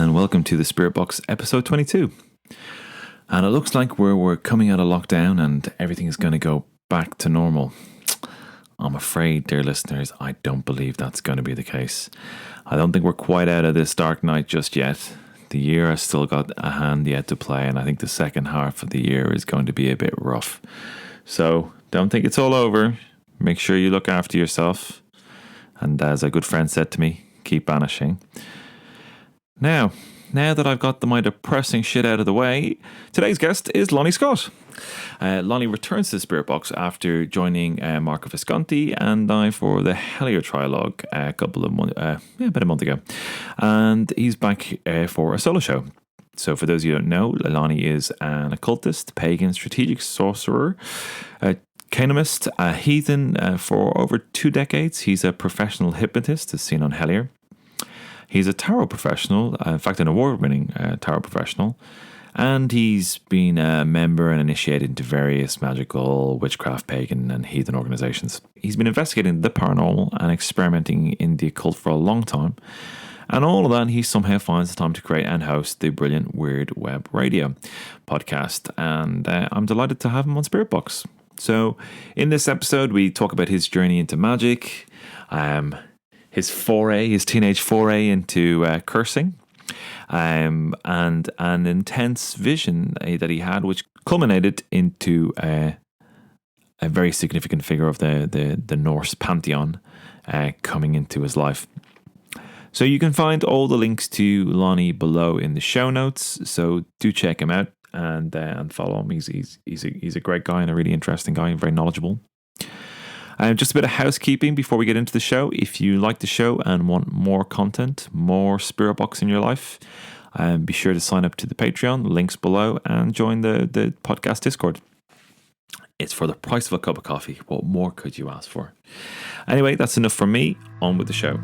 and welcome to the Spirit Box episode 22. And it looks like we're coming out of lockdown and everything is going to go back to normal. I'm afraid, dear listeners, I don't believe that's going to be the case. I don't think we're quite out of this dark night just yet. The year has still got a hand yet to play, and I think the second half of the year is going to be a bit rough. So don't think it's all over. Make sure you look after yourself. And as a good friend said to me, keep banishing. Now that I've got my depressing shit out of the way, today's guest is Lonnie Scott. Lonnie returns to the Spirit Box after joining Marco Visconti and I for the Hellier Trialogue about a month ago. And he's back for a solo show. So for those of you who don't know, Lonnie is an occultist, pagan, strategic sorcerer, canonist, a heathen for over 2 decades. He's a professional hypnotist, as seen on Hellier. He's a tarot professional, in fact, an award-winning tarot professional, and he's been a member and initiated into various magical, witchcraft, pagan, and heathen organizations. He's been investigating the paranormal and experimenting in the occult for a long time, and all of that, he somehow finds the time to create and host the brilliant Weird Web Radio podcast, and I'm delighted to have him on Spirit Box. So, in this episode, we talk about his journey into magic, his teenage foray into cursing, and an intense vision that he had, which culminated into a very significant figure of the Norse pantheon coming into his life. So you can find all the links to Lonnie below in the show notes. So do check him out and follow him. He's a great guy and a really interesting guy and very knowledgeable. Just a bit of housekeeping before we get into the show. If you like the show and want more content, more Spirit Box in your life, be sure to sign up to the Patreon, links below, and join the podcast Discord. It's for the price of a cup of coffee. What more could you ask for? Anyway, that's enough from me. On with the show.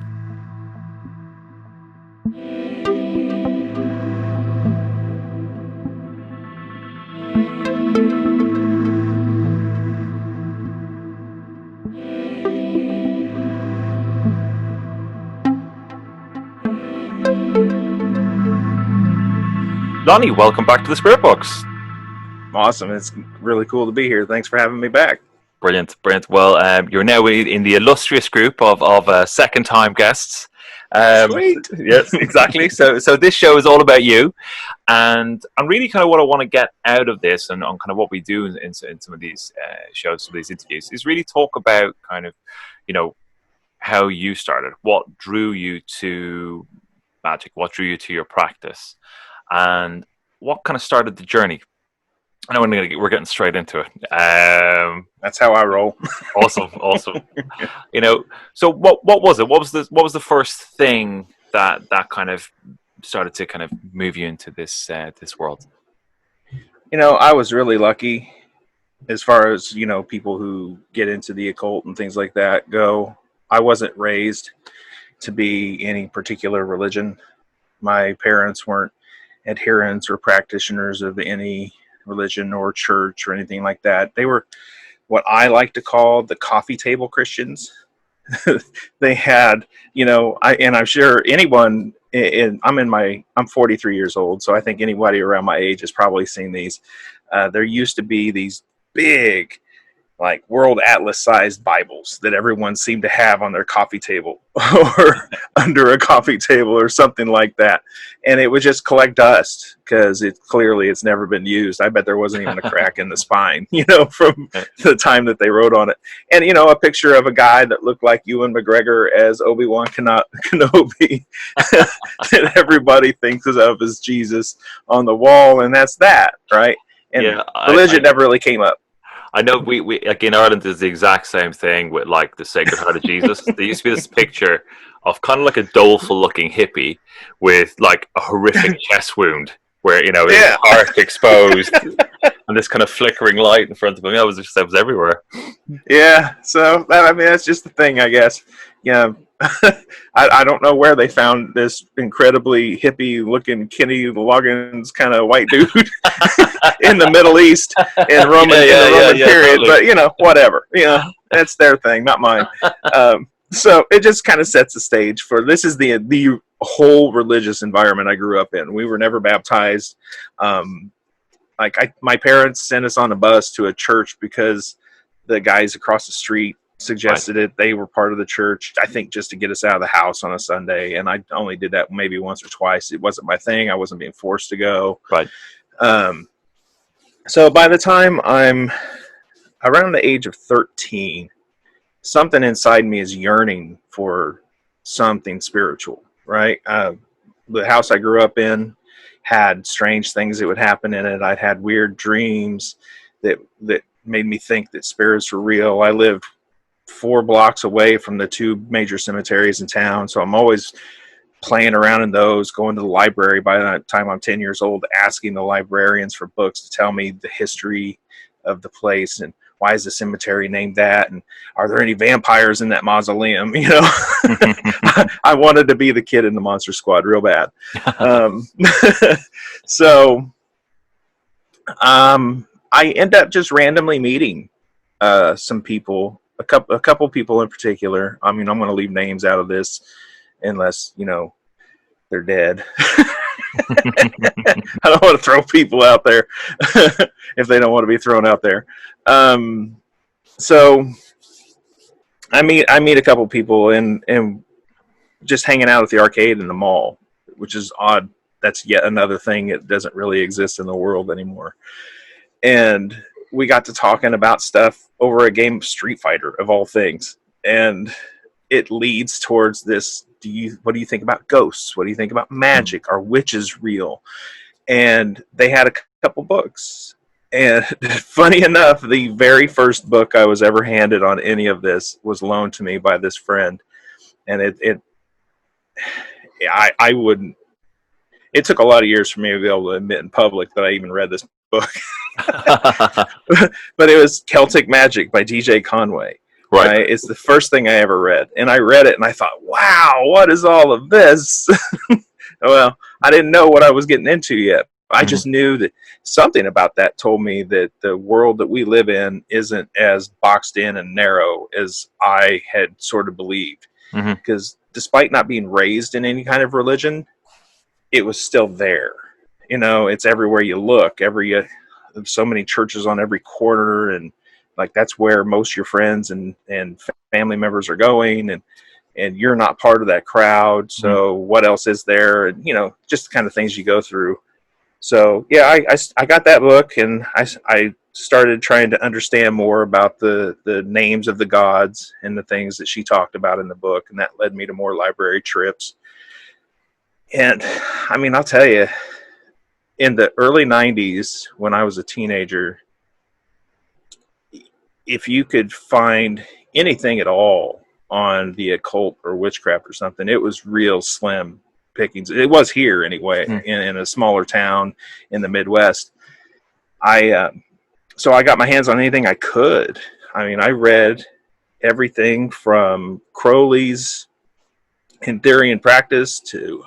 Lonnie, welcome back to the Spirit Box. Awesome. It's really cool to be here. Thanks for having me back. Brilliant. Well, you're now in the illustrious group of second-time guests. Sweet. Yes, exactly. So this show is all about you. And really kind of what I want to get out of this and on kind of what we do in some of these shows, some of these interviews, is really talk about kind of, how you started, what drew you to magic, what drew you to your practice, and what kind of started the journey. I know we're getting straight into it. That's how I roll. Awesome. So what was it? What was the first thing that kind of started to kind of move you into this world? I was really lucky as far as people who get into the occult and things like that go. I wasn't raised to be any particular religion. My parents weren't adherents or practitioners of any religion or church or anything like that. They were what I like to call the coffee table Christians. They had, I'm sure anyone I'm 43 years old, so I think anybody around my age has probably seen these. There used to be these big, like World Atlas sized Bibles that everyone seemed to have on their coffee table or under a coffee table or something like that. And it would just collect dust because it's never been used. I bet there wasn't even a crack in the spine, from the time that they wrote on it. And, a picture of a guy that looked like Ewan McGregor as Obi-Wan Kenobi that everybody thinks of as Jesus on the wall. And that's that, right? And religion never really came up. I know we like in Ireland there's the exact same thing with like the Sacred Heart of Jesus. There used to be this picture of kind of like a doleful looking hippie with like a horrific chest wound where his heart exposed and this kind of flickering light in front of him. That was everywhere. Yeah, so that's just the thing, I guess. I don't know where they found this incredibly hippie-looking Kenny Loggins kind of white dude in the Middle East in Roman period, totally. But whatever. That's their thing, not mine. So it just kind of sets the stage for this is the whole religious environment I grew up in. We were never baptized. My parents sent us on a bus to a church because the guys across the street suggested it. They were part of the church, I think, just to get us out of the house on a Sunday. And I only did that maybe once or twice. It wasn't my thing. I wasn't being forced to go. Right. So by the time I'm around the age of 13, something inside me is yearning for something spiritual, right? The house I grew up in had strange things that would happen in it. I'd had weird dreams that made me think that spirits were real. I lived 4 blocks away from the 2 major cemeteries in town, so I'm always playing around in those, going to the library by the time I'm 10 years old, asking the librarians for books to tell me the history of the place and why is the cemetery named that, and are there any vampires in that mausoleum? You know, I wanted to be the kid in the Monster Squad real bad. So I end up just randomly meeting some people, a couple people in particular. I mean, I'm going to leave names out of this unless, you know, they're dead. I don't want to throw people out there if they don't want to be thrown out there. So I meet a couple people and just hanging out at the arcade in the mall, which is odd. That's yet another thing that doesn't really exist in the world anymore. And we got to talking about stuff over a game of Street Fighter, of all things. And it leads towards this, what do you think about ghosts? What do you think about magic? Are witches real? And they had a couple books. And funny enough, the very first book I was ever handed on any of this was loaned to me by this friend. And I wouldn't, it took a lot of years for me to be able to admit in public that I even read this book. But it was Celtic Magic by DJ Conway. Right. It's the first thing I ever read. And I read it and I thought, wow, what is all of this? Well, I didn't know what I was getting into yet. I just knew that something about that told me that the world that we live in isn't as boxed in and narrow as I had sort of believed. Because despite not being raised in any kind of religion, it was still there. You know, it's everywhere you look. So many churches on every corner, and like that's where most of your friends and family members are going, and you're not part of that crowd. So what else is there? And, you know, just the kind of things you go through. So yeah, I got that book, and I started trying to understand more about the names of the gods and the things that she talked about in the book, and that led me to more library trips. And I mean, I'll tell you, in the early 90s, when I was a teenager, if you could find anything at all on the occult or witchcraft or something, it was real slim pickings. It was here anyway, in a smaller town in the Midwest. So I got my hands on anything I could. I mean, I read everything from Crowley's In Theory and Practice to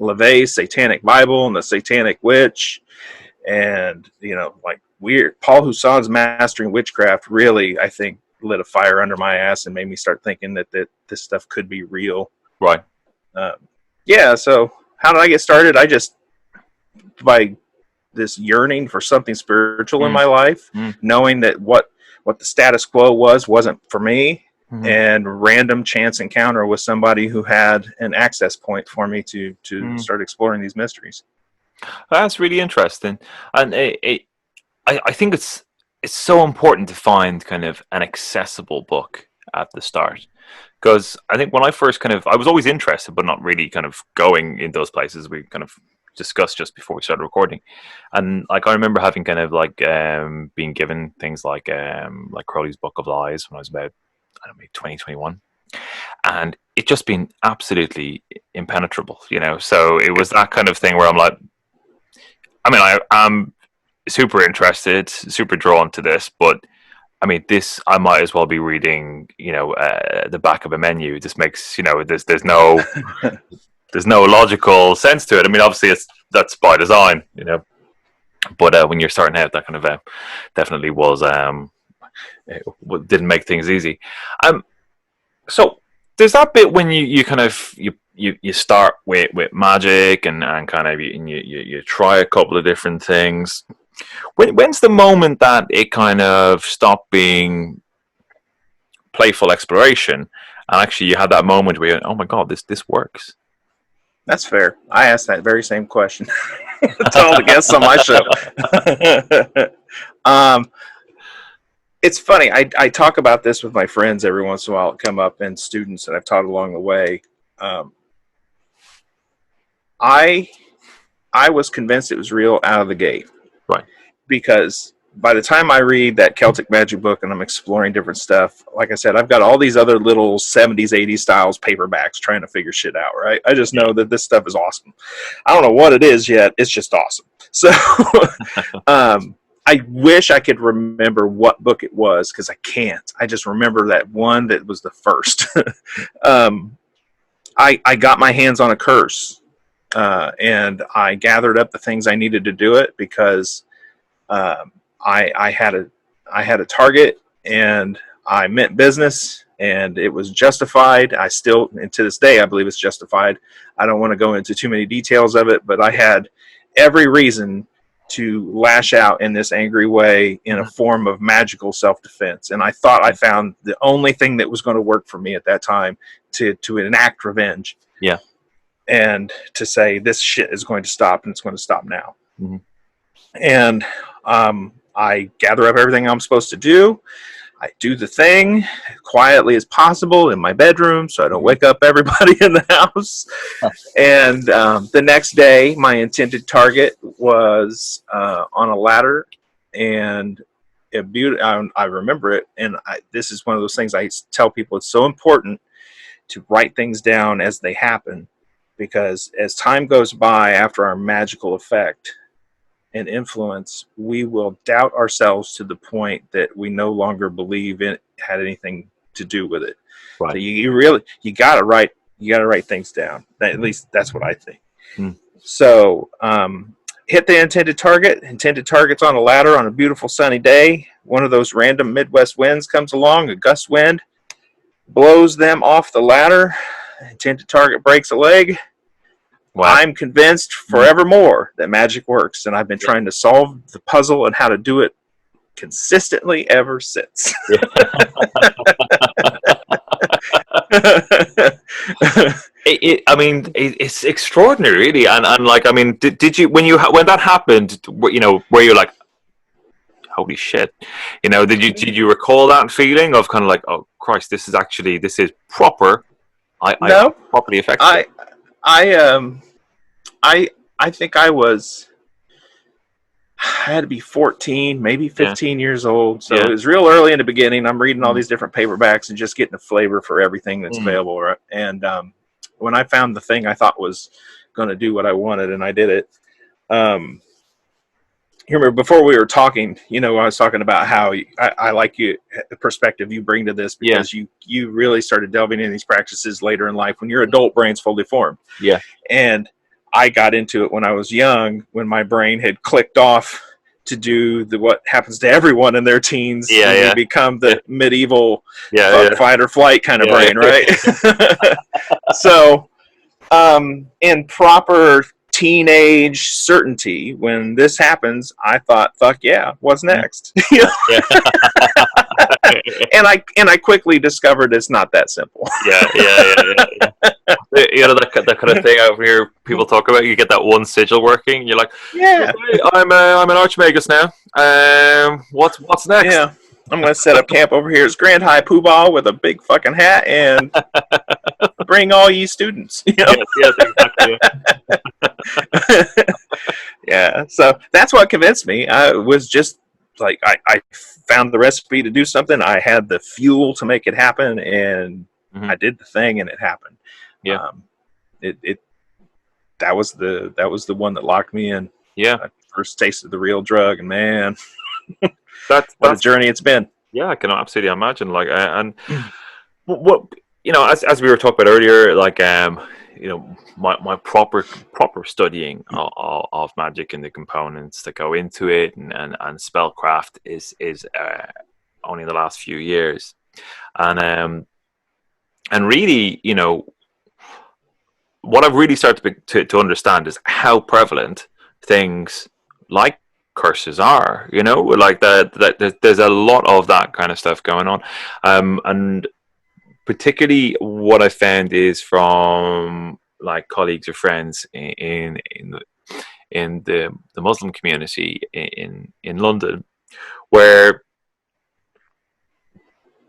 LaVey's Satanic Bible and the Satanic Witch, and, you know, like weird. Paul Huson's Mastering Witchcraft really, I think, lit a fire under my ass and made me start thinking that this stuff could be real. Right. Yeah, so how did I get started? I just, by this yearning for something spiritual in my life, knowing that what the status quo wasn't for me, and random chance encounter with somebody who had an access point for me to start exploring these mysteries. That's really interesting. And I think it's so important to find kind of an accessible book at the start. Because I think when I first I was always interested, but not really kind of going in those places we kind of discussed just before we started recording. And like, I remember having kind of like being given things like Crowley's Book of Lies when I was about, I don't know, maybe 2021. And it just been absolutely impenetrable, you know? So it was that kind of thing where I'm like, I mean, I'm super interested, super drawn to this, but I mean, this, I might as well be reading, you know, the back of a menu. This makes, you know, there's no there's no logical sense to it. I mean, obviously that's by design, you know, but when you're starting out, that kind of definitely was didn't make things easy. So there's that bit when you you start with Magick and kind of you try a couple of different things. When's the moment that it kind of stopped being playful exploration and actually you had that moment where oh my god, this works? That's fair. I asked that very same question to all the guests on my show. It's funny. I talk about this with my friends every once in a while. It come up, and students that I've taught along the way. I was convinced it was real out of the gate, Right. because by the time I read that Celtic Magic book and I'm exploring different stuff, like I said, I've got all these other little 70s, 80s styles paperbacks trying to figure shit out, right? I just know that this stuff is awesome. I don't know what it is yet. It's just awesome. So I wish I could remember what book it was, because I can't. I just remember that one that was the first. I got my hands on a curse, and I gathered up the things I needed to do it, because I had a target, and I meant business, and it was justified. I still, and to this day, I believe it's justified. I don't want to go into too many details of it, but I had every reason to lash out in this angry way in a form of magical self-defense. And I thought I found the only thing that was going to work for me at that time to enact revenge. Yeah. And to say this shit is going to stop, and it's going to stop now. Mm-hmm. And I gather up everything I'm supposed to do. I do the thing quietly as possible in my bedroom so I don't wake up everybody in the house. And the next day, my intended target was on a ladder, and I remember it. And this is one of those things I tell people, it's so important to write things down as they happen, because as time goes by after our magical effect and influence, we will doubt ourselves to the point that we no longer believe it had anything to do with it. Right. So you gotta write things down. At least that's what I think. So hit the intended target. Intended target's on a ladder on a beautiful sunny day. One of those random Midwest winds comes along, a gust wind, blows them off the ladder. Intended target breaks a leg. Wow. I'm convinced forevermore that magic works, and I've been trying to solve the puzzle and how to do it consistently ever since. It's extraordinary, really, and like, I mean, did you when that happened, were you like, holy shit, did you recall that feeling of kind of like, oh Christ, this is proper? No, properly effective. I think I had to be 14, maybe 15 years old. So it was real early in the beginning. I'm reading all these different paperbacks and just getting a flavor for everything that's available. Right? And when I found the thing I thought was going to do what I wanted, and I did it. You remember before we were talking, I was talking about how I like the perspective you bring to this, because you really started delving into these practices later in life when your adult brain's fully formed. Yeah. And I got into it when I was young, when my brain had clicked off to do what happens to everyone in their teens. You become the medieval fight or flight kind of brain, right? So in proper teenage certainty, when this happens, I thought, fuck yeah, what's next? And I quickly discovered it's not that simple. That kind of thing over here people talk about. You get that one sigil working, you're like, okay, I'm an archmagus now. What's next? Yeah, I'm gonna set up camp over here as Grand High Poobah with a big fucking hat and bring all ye students. Yes, exactly. Yeah, so that's what convinced me. I was just like, I found the recipe to do something. I had the fuel to make it happen, and I did the thing, and it happened. Yeah, that was the one that locked me in. Yeah, I first tasted the real drug, and man, that's what a journey it's been. Yeah, I can absolutely imagine. Like, and what as we were talking about earlier, like, my proper studying of magic and the components that go into it, and spellcraft is only in the last few years, and really, what I've really started to understand is how prevalent things like curses are. Like that there's a lot of that kind of stuff going on, and particularly what I found is from like colleagues or friends in the Muslim community in London, where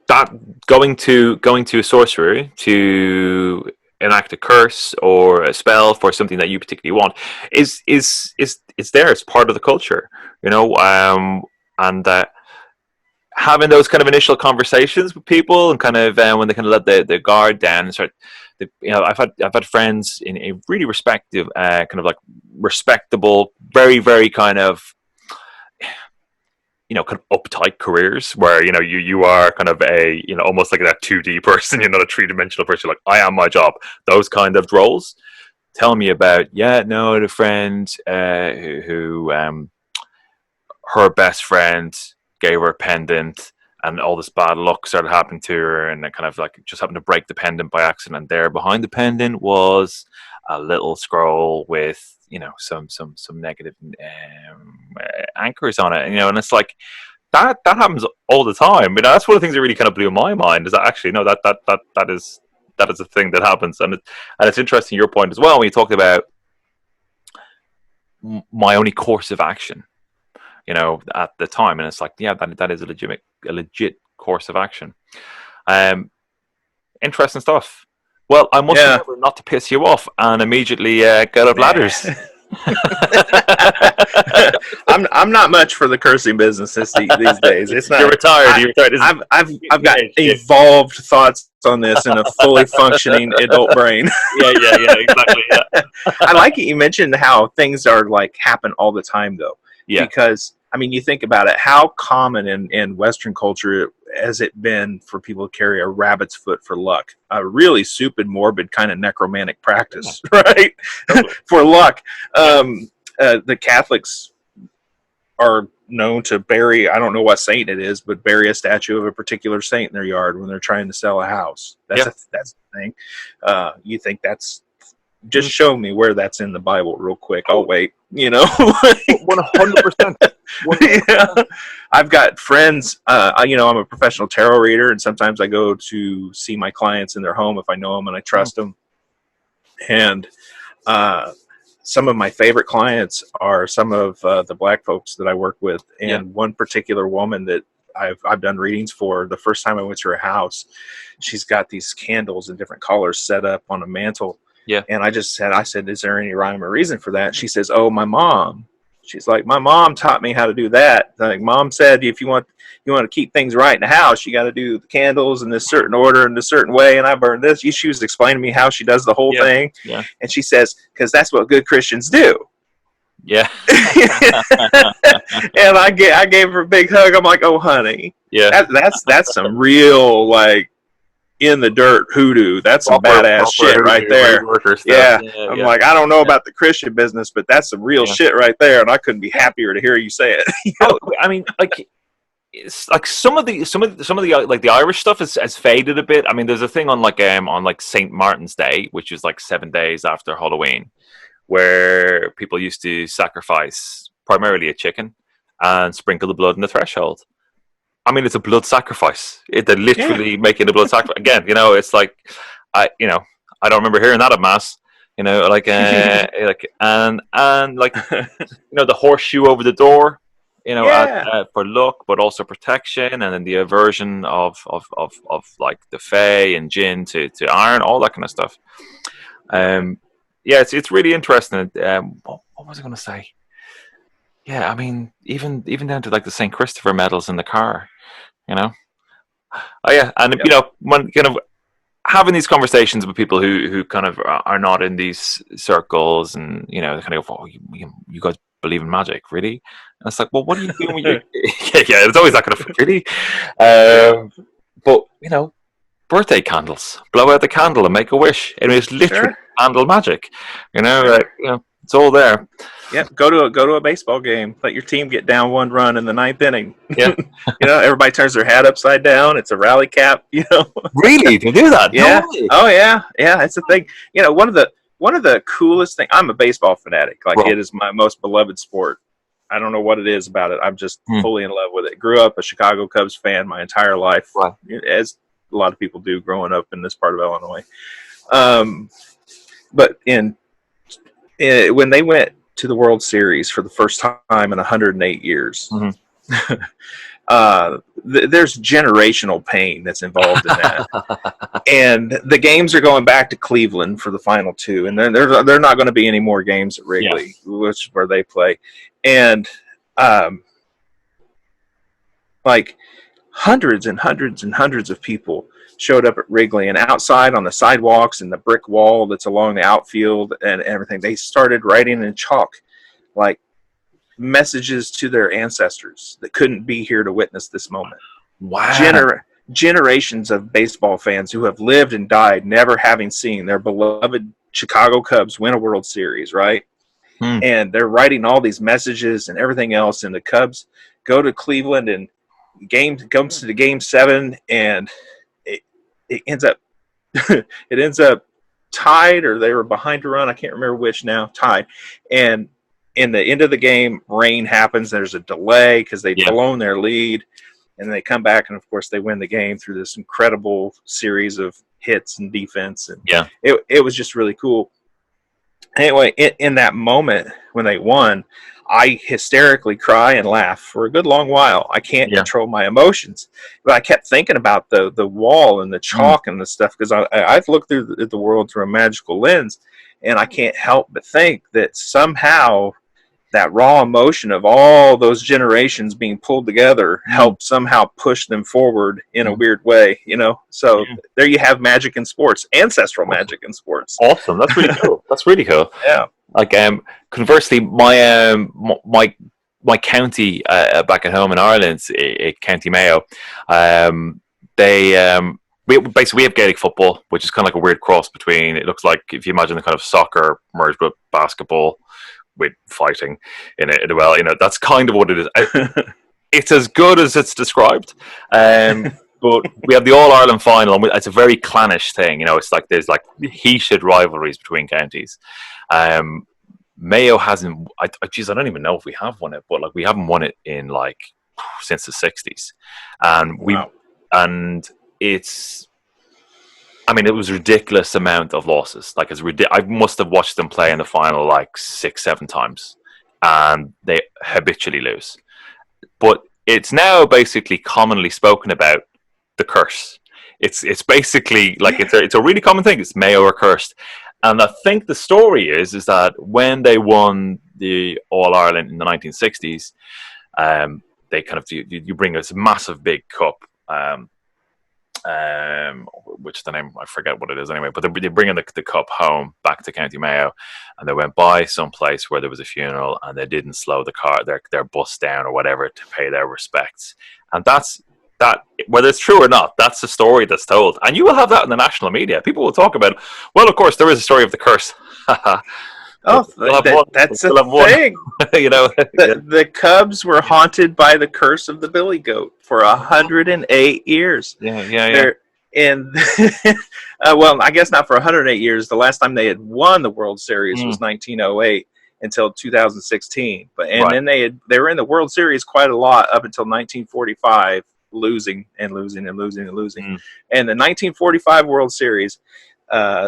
that going to a sorcerer to enact a curse or a spell for something that you particularly want is there. It's part of the culture, and having those kind of initial conversations with people and kind of when they kind of let the guard down and start. I've had friends in a really kind of like respectable, very very kind of kind of uptight careers where you are kind of a almost like that 2D person. You're not a three-dimensional person. Like, I am my job. Those kind of roles. Tell me about the friend who her best friend gave her a pendant, and all this bad luck started happening to her, and it kind of like just happened to break the pendant by accident. And there behind the pendant was a little scroll with some negative anchors on it, and it's like that happens all the time. That's one of the things that really kind of blew my mind, is that actually that is a thing that happens. And it's interesting, your point as well, when you talked about my only course of action at the time, and it's like, yeah, that is a legit course of action. Interesting stuff. Well, I must remember not to piss you off and immediately get up ladders. I'm not much for the cursing business these days. It's not. You're retired. I've got evolved thoughts on this in a fully functioning adult brain. Yeah, exactly. Yeah. I like it. You mentioned how things are like happen all the time, though. Yeah. Because you think about it, how common in Western culture has it been for people to carry a rabbit's foot for luck? A really stupid, morbid kind of necromantic practice, right? Totally. For luck. The Catholics are known to bury, I don't know what saint it is, but bury a statue of a particular saint in their yard when they're trying to sell a house. That's the thing. You think that's... Just show me where that's in the Bible real quick. I'll wait. 100%. Yeah. I've got friends. I'm a professional tarot reader, and sometimes I go to see my clients in their home if I know them and I trust them. And some of my favorite clients are some of the Black folks that I work with, and one particular woman that I've done readings for. The first time I went to her house, she's got these candles in different colors set up on a mantle. Yeah. And I said, is there any rhyme or reason for that? She says, oh, my mom. She's like, my mom taught me how to do that. Like, mom said, if you want to keep things right in the house, you got to do the candles in this certain order and a certain way. And I burned this. She was explaining to me how she does the whole thing. Yeah. And she says, because that's what good Christians do. Yeah. And I gave her a big hug. I'm like, oh, honey. Yeah. That's some real, like, in the dirt hoodoo. That's some badass shit right there. Yeah. I'm like, I don't know about the Christian business, but that's some real shit right there, and I couldn't be happier to hear you say it. I mean, like, it's like some of the like the Irish stuff has faded a bit. I mean, there's a thing on like St. Martin's Day, which is like 7 days after Halloween, where people used to sacrifice primarily a chicken and sprinkle the blood in the threshold. I mean, it's a blood sacrifice. They're literally making a blood sacrifice. Again, it's like, I don't remember hearing that at mass. Like, and like, the horseshoe over the door, for luck, but also protection, and then the aversion of like the Fae and Jinn to iron, all that kind of stuff. It's really interesting. What was I going to say? Yeah, I mean, even down to like the St. Christopher medals in the car. Oh yeah, and when kind of having these conversations with people who kind of are not in these circles, and they kind of go, "Oh, you guys believe in magic, really?" And it's like, well, what are you doing with your? yeah, it's always that kind of really. But birthday candles, blow out the candle and make a wish. I mean, it's literally candle magic. It's all there. Yeah, go to a baseball game. Let your team get down one run in the 9th inning. Yeah, everybody turns their hat upside down. It's a rally cap. Really, to do that? Yeah. No way. Oh yeah. It's a thing. One of one of the coolest things. I'm a baseball fanatic. Like, Right. it is my most beloved sport. I don't know what it is about it. I'm just fully in love with it. Grew up a Chicago Cubs fan my entire life, Right. as a lot of people do growing up in this part of Illinois. But when they went to the World Series for the first time in 108 years, there's generational pain that's involved in that. And the games are going back to Cleveland for the final two, and they're not going to be any more games at Wrigley, which is where they play. And like hundreds and hundreds and hundreds of people showed up at Wrigley, and outside on the sidewalks and the brick wall that's along the outfield and everything, they started writing in chalk like messages to their ancestors that couldn't be here to witness this moment. Wow. Generations of baseball fans who have lived and died never having seen their beloved Chicago Cubs win a World Series, right? And they're writing all these messages and everything else, and the Cubs go to Cleveland and comes to the game 7, and it ends up tied, or they were behind a run. I can't remember which now. Tied. And in the end of the game, rain happens. There's a delay because they've blown their lead. And they come back, and of course, they win the game through this incredible series of hits and defense. And it was just really cool. Anyway, in that moment when they won, I hysterically cry and laugh for a good long while. I can't control my emotions, but I kept thinking about the wall and the chalk and the stuff, because I've looked through the world through a magical lens, and I can't help but think that somehow that raw emotion of all those generations being pulled together helped somehow push them forward in a weird way, So there you have magic in sports, ancestral magic in sports. Awesome. That's really cool. That's really cool. Yeah. Like, conversely, my county back at home in Ireland, County Mayo, we have Gaelic football, which is kind of like a weird cross between. It looks like, if you imagine the kind of soccer merged with basketball with fighting in it. Well, that's kind of what it is. It's as good as it's described. But we have the All Ireland final, and it's a very clannish thing. It's like there's like heated rivalries between counties. Mayo hasn't. I don't even know if we have won it, but like we haven't won it in like since the '60s, and it's. I mean, it was a ridiculous amount of losses. Like, I must have watched them play in the final like 6-7 times, and they habitually lose. But it's now basically commonly spoken about the curse. It's basically like it's a really common thing. It's Mayo are cursed, and I think the story is that when they won the All Ireland in the 1960s, they kind of you bring this massive big cup. Which the name, I forget what it is anyway, but they're bringing the cup home back to County Mayo, and they went by some place where there was a funeral, and they didn't slow their bus down or whatever to pay their respects. And that's whether it's true or not, that's the story that's told, and you will have that in the national media. People will talk about, well, of course there is a story of the curse. That's a thing. The Cubs were haunted by the curse of the Billy Goat for 108 years. Yeah. And well, I guess not for 108 years. The last time they had won the World Series was 1908 until 2016. Then they were in the World Series quite a lot up until 1945, losing. And the 1945 World Series,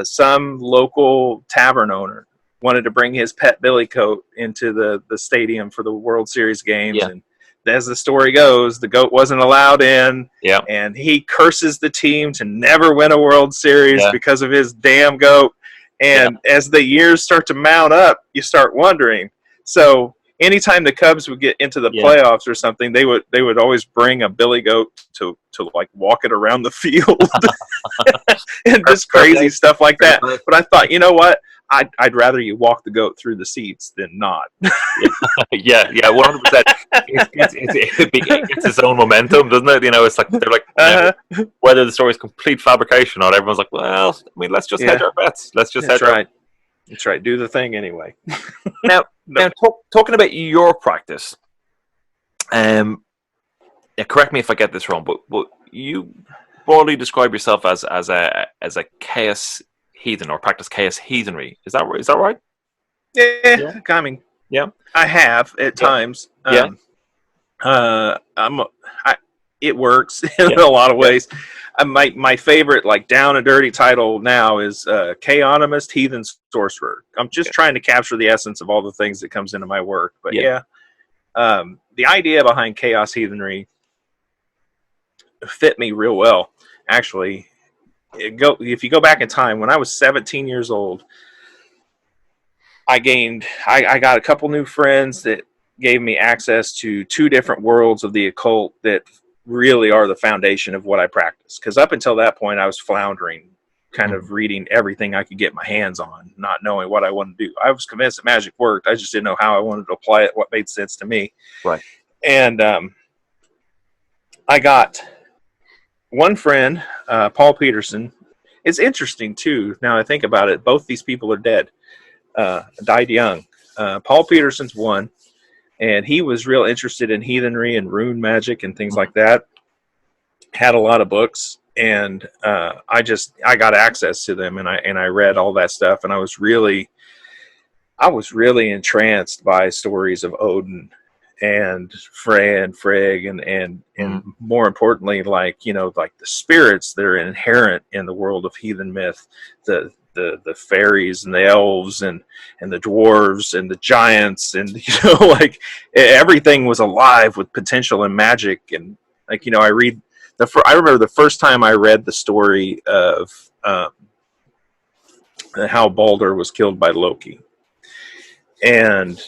some local tavern owner wanted to bring his pet billy goat into the stadium for the World Series games. And as the story goes, the goat wasn't allowed in. And he curses the team to never win a World Series because of his damn goat. And as the years start to mount up, you start wondering. So anytime the Cubs would get into the playoffs or something, they would always bring a billy goat to like walk it around the field and just crazy stuff like that. But I thought, you know what? I'd rather you walk the goat through the seats than not. 100%. It's its own momentum, doesn't it? It's like they're like, whether the story is complete fabrication or not, everyone's like, well, I mean, let's just hedge our bets. Let's just hedge our bets. That's right. Do the thing anyway. Now, talking about your practice, correct me if I get this wrong, but you broadly describe yourself as a chaos heathen or practice chaos heathenry. Is that right? Yeah, I mean, Yeah. I have at times. Yeah. It works in a lot of ways. My favorite, like, down and dirty title now is Chaonomist Heathen Sorcerer. I'm just trying to capture the essence of all the things that comes into my work. But the idea behind Chaos Heathenry fit me real well, actually. If you go back in time, when I was 17 years old, I got a couple new friends that gave me access to 2 different worlds of the occult that really are the foundation of what I practice. Because up until that point, I was floundering, kind of reading everything I could get my hands on, not knowing what I wanted to do. I was convinced that magic worked. I just didn't know how I wanted to apply it, what made sense to me. Right. And I got one friend, Paul Peterson. It's interesting, too, now I think about it. Both these people are dead. Died young. Paul Peterson's one. And he was real interested in heathenry and rune magic and things like that. Had a lot of books, and I got access to them, and I read all that stuff, and I was really entranced by stories of Odin and Frey and Frigg and more importantly, like the spirits that are inherent in the world of heathen myth, the fairies and the elves and the dwarves and the giants, and like everything was alive with potential and magic. And like I remember the first time I read the story of how Balder was killed by Loki, and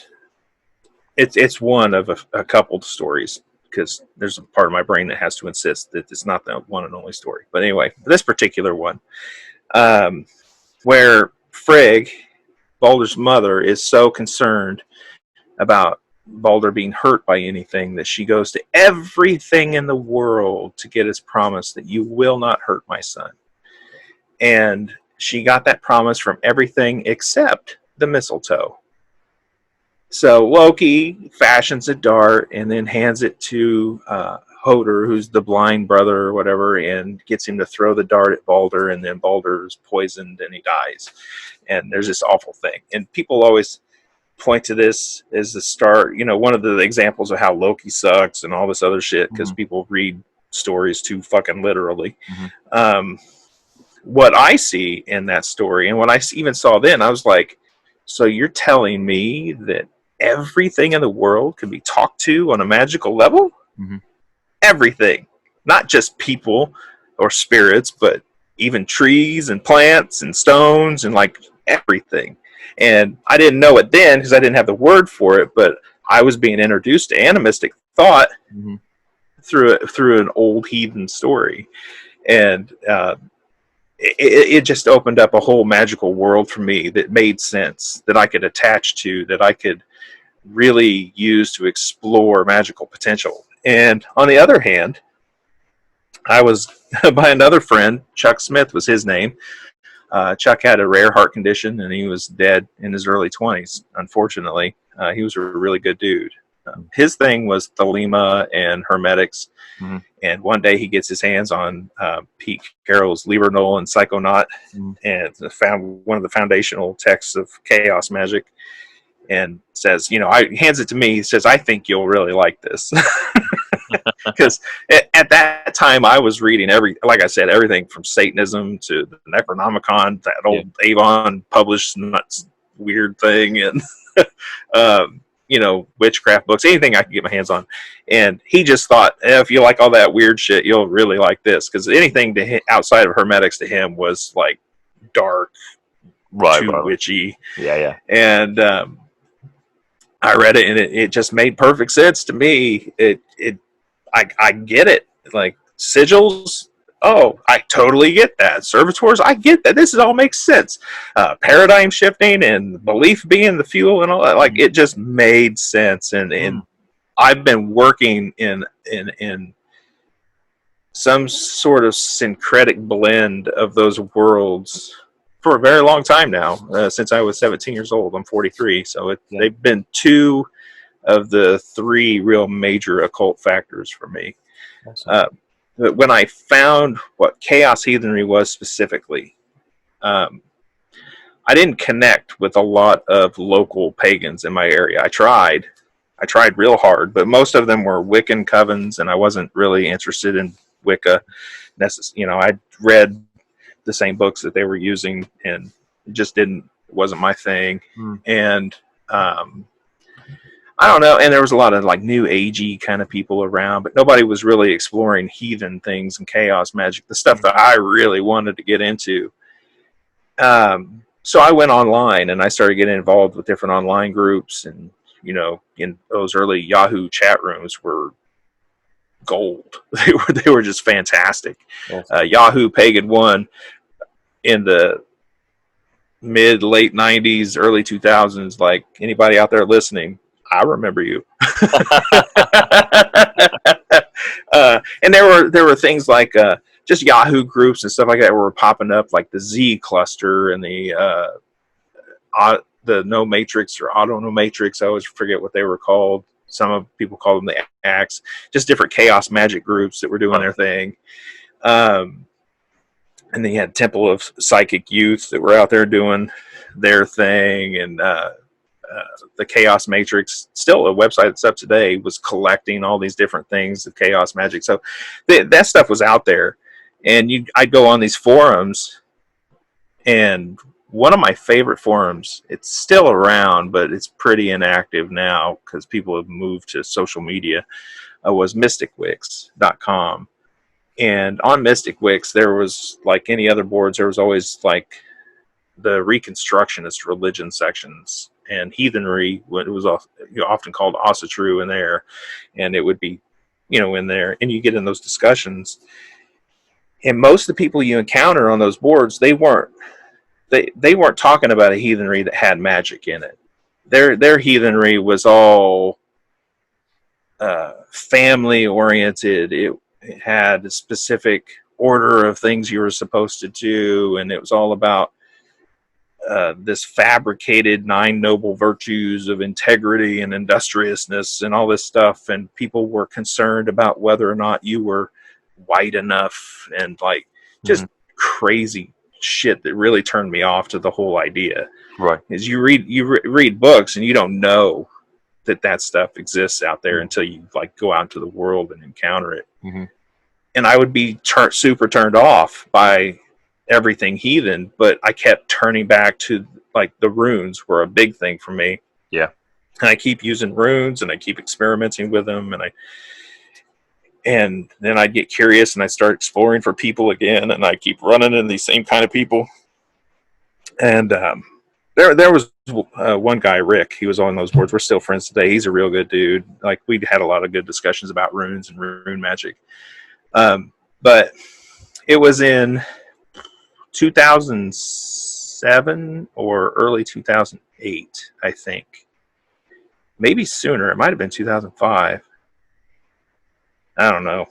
it's one of a couple stories, because there's a part of my brain that has to insist that it's not the one and only story. But anyway, this particular one, where Frigg, Balder's mother, is so concerned about Balder being hurt by anything that she goes to everything in the world to get his promise that you will not hurt my son. And she got that promise from everything except the mistletoe. So Loki fashions a dart and then hands it to Hoder, who's the blind brother or whatever, and gets him to throw the dart at Balder, and then Balder's poisoned and he dies. And there's this awful thing. And people always point to this as the start, one of the examples of how Loki sucks and all this other shit, because people read stories too fucking literally. What I see in that story, and what I even saw then, I was like, so you're telling me that everything in the world can be talked to on a magical level? Everything, not just people or spirits, but even trees and plants and stones and like everything. And I didn't know it then because I didn't have the word for it, but I was being introduced to animistic thought through an old heathen story. And it just opened up a whole magical world for me that made sense, that I could attach to, that I could really use to explore magical potential. And on the other hand, I was by another friend, Chuck Smith was his name. Chuck had a rare heart condition, and he was dead in his early 20s, unfortunately. He was a really good dude. His thing was Thelema and Hermetics. And one day he gets his hands on Pete Carroll's Libernol and Psychonaut, and found one of the foundational texts of chaos magic, and says, hands it to me. He says, I think you'll really like this. Because at that time I was reading like I said, everything from Satanism to the Necronomicon, that old Avon published nuts weird thing, and witchcraft books, anything I could get my hands on. And he just thought, if you like all that weird shit, you'll really like this, because anything outside of Hermetics to him was like dark, too witchy. And I read it, and it just made perfect sense to me. I get it. Like sigils, oh, I totally get that. Servitors, I get that. This all makes sense. Paradigm shifting and belief being the fuel and all that. Like, it just made sense. And I've been working in some sort of syncretic blend of those worlds for a very long time now, since I was 17 years old. I'm 43. So they've been 2 of the 3 real major occult factors for me. When I found what chaos heathenry was specifically, I didn't connect with a lot of local pagans in my area. I tried real hard, but most of them were Wiccan covens, and I wasn't really interested in Wicca. I read the same books that they were using, and it just wasn't my thing. And I don't know. And there was a lot of like new agey kind of people around, but nobody was really exploring heathen things and chaos magic, the stuff that I really wanted to get into. So I went online and I started getting involved with different online groups, and in those early Yahoo chat rooms were gold. They were just fantastic. Awesome. Yahoo Pagan 1 in the late 90s, early 2000s. Like, anybody out there listening, I remember you. And there were things like just Yahoo groups and stuff like that were popping up, like the Z cluster and the No Matrix or Auto No Matrix. I always forget what they were called. Some people call them the Axe. Just different chaos magic groups that were doing their thing. And then you had Temple of Psychic Youth that were out there doing their thing, and the Chaos Matrix, still a website that's up today, was collecting all these different things of chaos magic. So that stuff was out there, and I'd go on these forums, and one of my favorite forums, it's still around, but it's pretty inactive now because people have moved to social media, was mysticwix.com. And on Mystic Wix, there was, like any other boards, there was always like the Reconstructionist religion sections, and Heathenry, it was often called Asatru in there, and it would be, in there, and you get in those discussions, and most of the people you encounter on those boards, they weren't talking about a heathenry that had magic in it. Their heathenry was all family oriented. It had a specific order of things you were supposed to do, and it was all about this fabricated 9 noble virtues of integrity and industriousness and all this stuff, and people were concerned about whether or not you were white enough, and like just crazy shit that really turned me off to the whole idea. Right. Is you read books and you don't know that stuff exists out there until you like go out into the world and encounter it. And I would be super turned off by everything heathen, but I kept turning back to, like, the runes were a big thing for me. Yeah. And I keep using runes and I keep experimenting with them, and then I'd get curious and I start exploring for people again, and I keep running into these same kind of people. And there was one guy, Rick, he was on those boards. We're still friends today. He's a real good dude. Like, we'd had a lot of good discussions about runes and rune magic. But it was in 2007 or early 2008, I think. Maybe sooner. It might have been 2005. I don't know.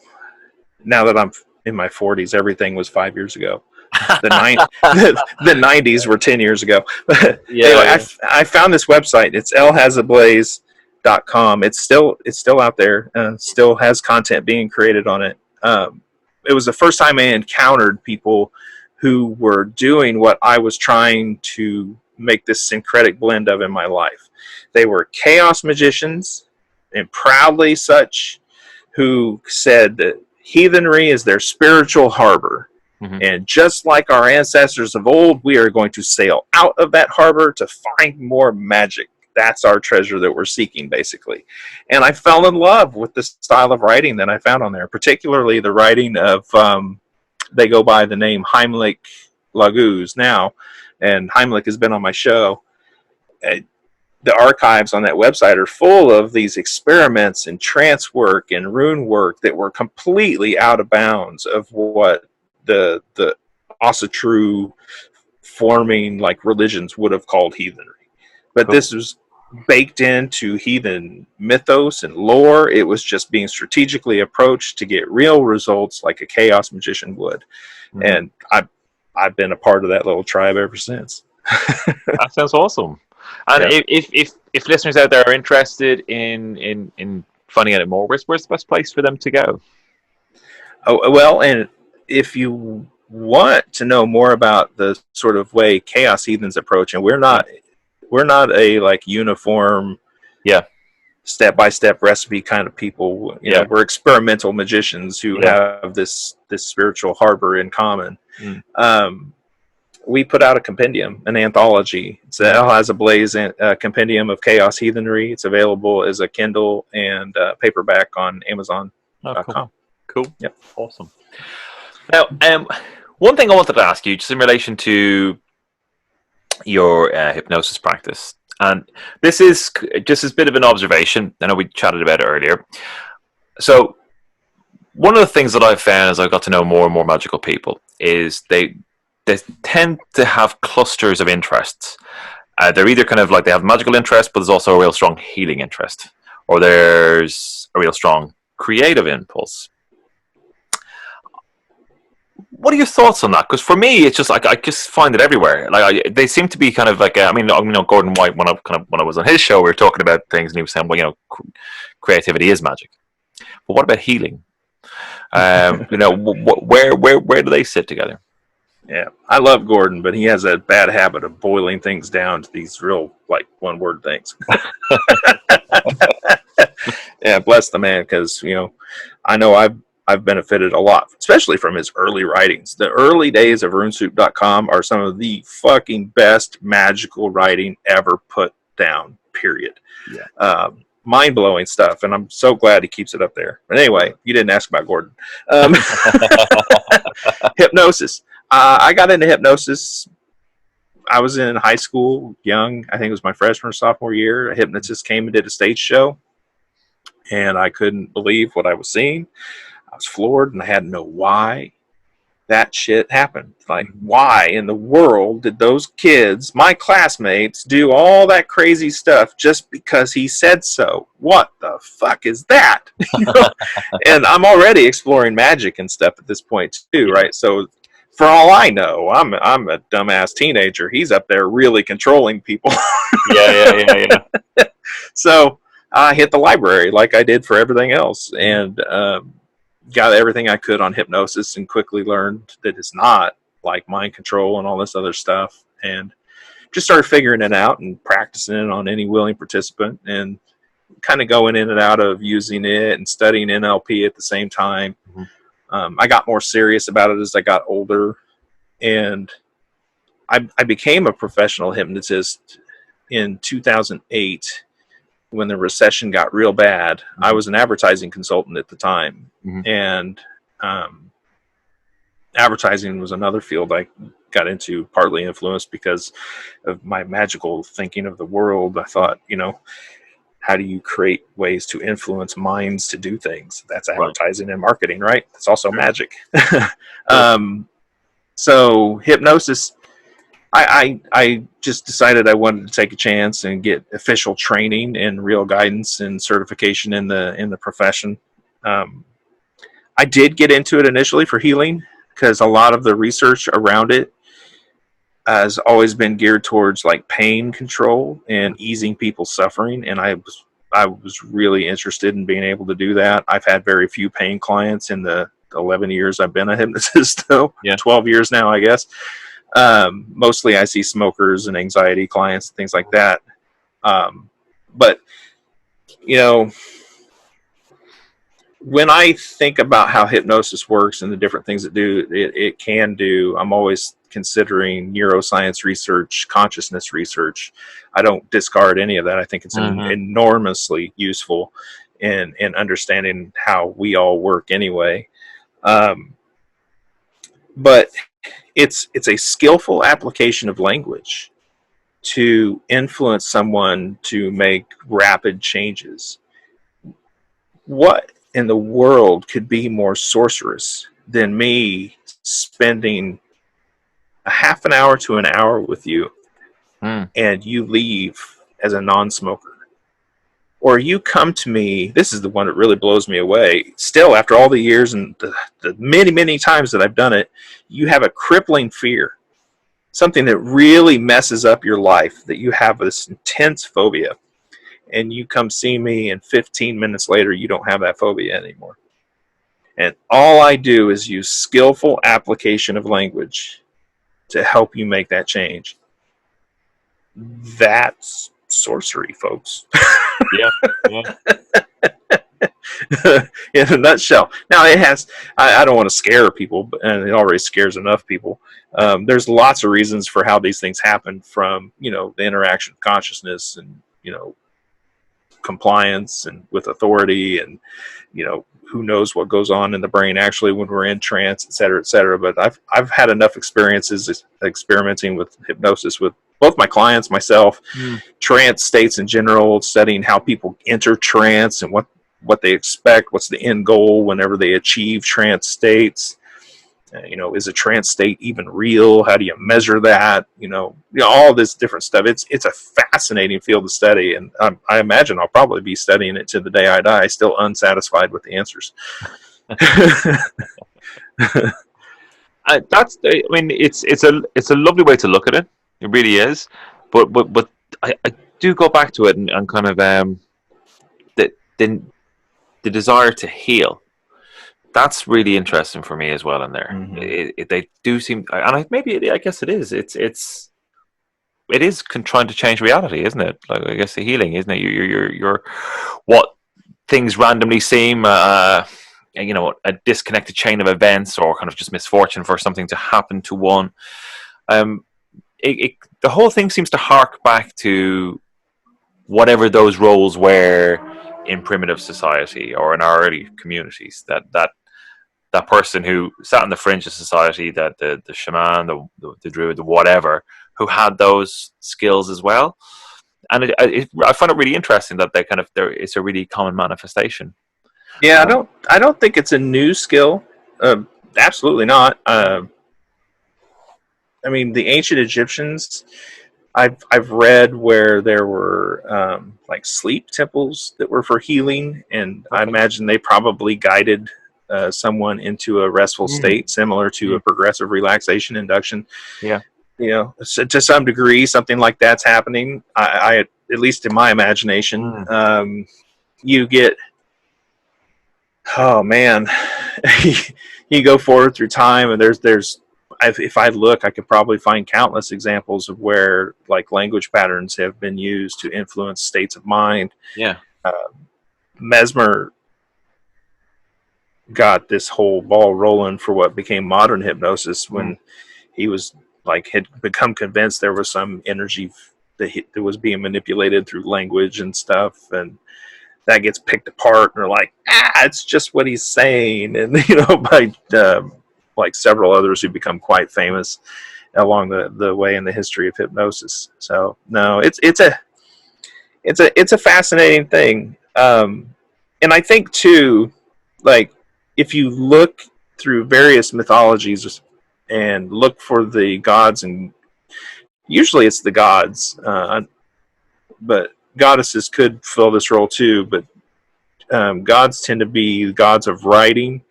Now that I'm in my 40s, everything was 5 years ago. The 90s were 10 years ago. Anyway, I found this website. It's lhasablaze.com. It's still out there. Still has content being created on it. It was the first time I encountered people who were doing what I was trying to make this syncretic blend of in my life. They were chaos magicians, and proudly such, who said that heathenry is their spiritual harbor. And just like our ancestors of old, we are going to sail out of that harbor to find more magic. That's our treasure that we're seeking, basically. And I fell in love with the style of writing that I found on there, particularly the writing of, they go by the name Heimlich Laguz now, and Heimlich has been on my show. The archives on that website are full of these experiments and trance work and rune work that were completely out of bounds of what the Asatru forming, like, religions would have called heathenry. But this was baked into heathen mythos and lore. It was just being strategically approached to get real results like a chaos magician would. And I've been a part of that little tribe ever since. That sounds awesome. And if listeners out there are interested in finding out more, where's the best place for them to go? Oh, well, and if you want to know more about the sort of way chaos heathens approach, and we're not a like uniform step-by-step recipe kind of people. You know, we're experimental magicians who have this spiritual harbor in common. We put out a compendium, an anthology. It's the Hell Has a Blaze compendium of chaos heathenry. It's available as a Kindle and paperback on Amazon.com. Cool. Yep. Awesome. Now, one thing I wanted to ask you, just in relation to your hypnosis practice, and this is just as a bit of an observation. I know we chatted about it earlier. So, one of the things that I've found as I've got to know more and more magical people is they tend to have clusters of interests. They're either kind of like they have magical interest, but there's also a real strong healing interest, or there's a real strong creative impulse. What are your thoughts on that? Because for me, it's just like I just find it everywhere. Like they seem to be kind of like I mean, Gordon White when I was on his show, we were talking about things, and he was saying, well, creativity is magic. But what about healing? Where do they sit together? Yeah, I love Gordon, but he has a bad habit of boiling things down to these real like one-word things. Yeah, bless the man, because I know I've benefited a lot, especially from his early writings. The early days of RuneSoup.com are some of the fucking best magical writing ever put down, period. Yeah. Mind-blowing stuff, and I'm so glad he keeps it up there. But anyway, you didn't ask about Gordon. Hypnosis. I got into hypnosis. I was in high school, young. I think it was my freshman or sophomore year. A hypnotist came and did a stage show, and I couldn't believe what I was seeing. I was floored, and I had to know why that shit happened. Like, why in the world did those kids, my classmates, do all that crazy stuff just because he said so? What the fuck is that? And I'm already exploring magic and stuff at this point too, right? So for all I know, I'm a dumbass teenager. He's up there really controlling people. Yeah. So I hit the library like I did for everything else, and got everything I could on hypnosis, and quickly learned that it's not like mind control and all this other stuff, and just started figuring it out and practicing it on any willing participant, and kind of going in and out of using it and studying NLP at the same time. I got more serious about it as I got older, and I became a professional hypnotist in 2008 when the recession got real bad. I was an advertising consultant at the time, and advertising was another field I got into, partly influenced because of my magical thinking of the world. I thought, how do you create ways to influence minds to do things? That's advertising and marketing, right? It's also magic. So hypnosis, I just decided I wanted to take a chance and get official training and real guidance and certification in the profession. I did get into it initially for healing, because a lot of the research around it has always been geared towards like pain control and easing people's suffering, and I was really interested in being able to do that. I've had very few pain clients in the 11 years I've been a hypnotist, though. 12 years now, I guess. Mostly I see smokers and anxiety clients and things like that. But when I think about how hypnosis works and the different things it can do, I'm always considering neuroscience research, consciousness research. I don't discard any of that. I think it's enormously useful in understanding how we all work anyway. But it's a skillful application of language to influence someone to make rapid changes. What in the world could be more sorcerous than me spending a half an hour to an hour with you, and you leave as a non-smoker? Or you come to me, this is the one that really blows me away, still after all the years and the many, many times that I've done it, you have a crippling fear, something that really messes up your life, that you have this intense phobia, and you come see me, and 15 minutes later you don't have that phobia anymore. And all I do is use skillful application of language to help you make that change. That's sorcery, folks. Yeah. In a nutshell. Now it has. I don't want to scare people, and it already scares enough people. There's lots of reasons for how these things happen, from the interaction of consciousness and compliance and with authority, and who knows what goes on in the brain actually when we're in trance, et cetera, et cetera. But I've had enough experiences experimenting with hypnosis with both my clients, myself, trance states in general, studying how people enter trance and what they expect, what's the end goal whenever they achieve trance states. Is a trance state even real? How do you measure that? All this different stuff. It's a fascinating field to study, and I imagine I'll probably be studying it to the day I die, still unsatisfied with the answers. It's a lovely way to look at it. It really is, but I do go back to it and kind of the desire to heal. That's really interesting for me as well in there. Mm-hmm. They do seem, and I guess it is. It is trying to change reality, isn't it? Like, I guess the healing, isn't it? You're what things randomly seem, a disconnected chain of events, or kind of just misfortune for something to happen to one. The whole thing seems to hark back to whatever those roles were in primitive society or in our early communities. That person who sat on the fringe of society, that the shaman, the druid, the whatever, who had those skills as well. And I find it really interesting that it's a really common manifestation. Yeah, I don't think it's a new skill. Absolutely not. I mean, the ancient Egyptians, I've read where there were like sleep temples that were for healing, and I imagine they probably guided someone into a restful state, similar to a progressive relaxation induction. Yeah. So to some degree, something like that's happening. I at least in my imagination, you get, oh man, you go forward through time, and there's if I look, I could probably find countless examples of where like language patterns have been used to influence states of mind. Yeah. Mesmer got this whole ball rolling for what became modern hypnosis when he was had become convinced there was some energy that was being manipulated through language and stuff, and that gets picked apart, and they're like, it's just what he's saying, and by like several others who become quite famous along the way in the history of hypnosis. So no, it's a fascinating thing, and I think too, like, if you look through various mythologies and look for the gods, and usually it's the gods, but goddesses could fill this role too, but gods tend to be gods of writing,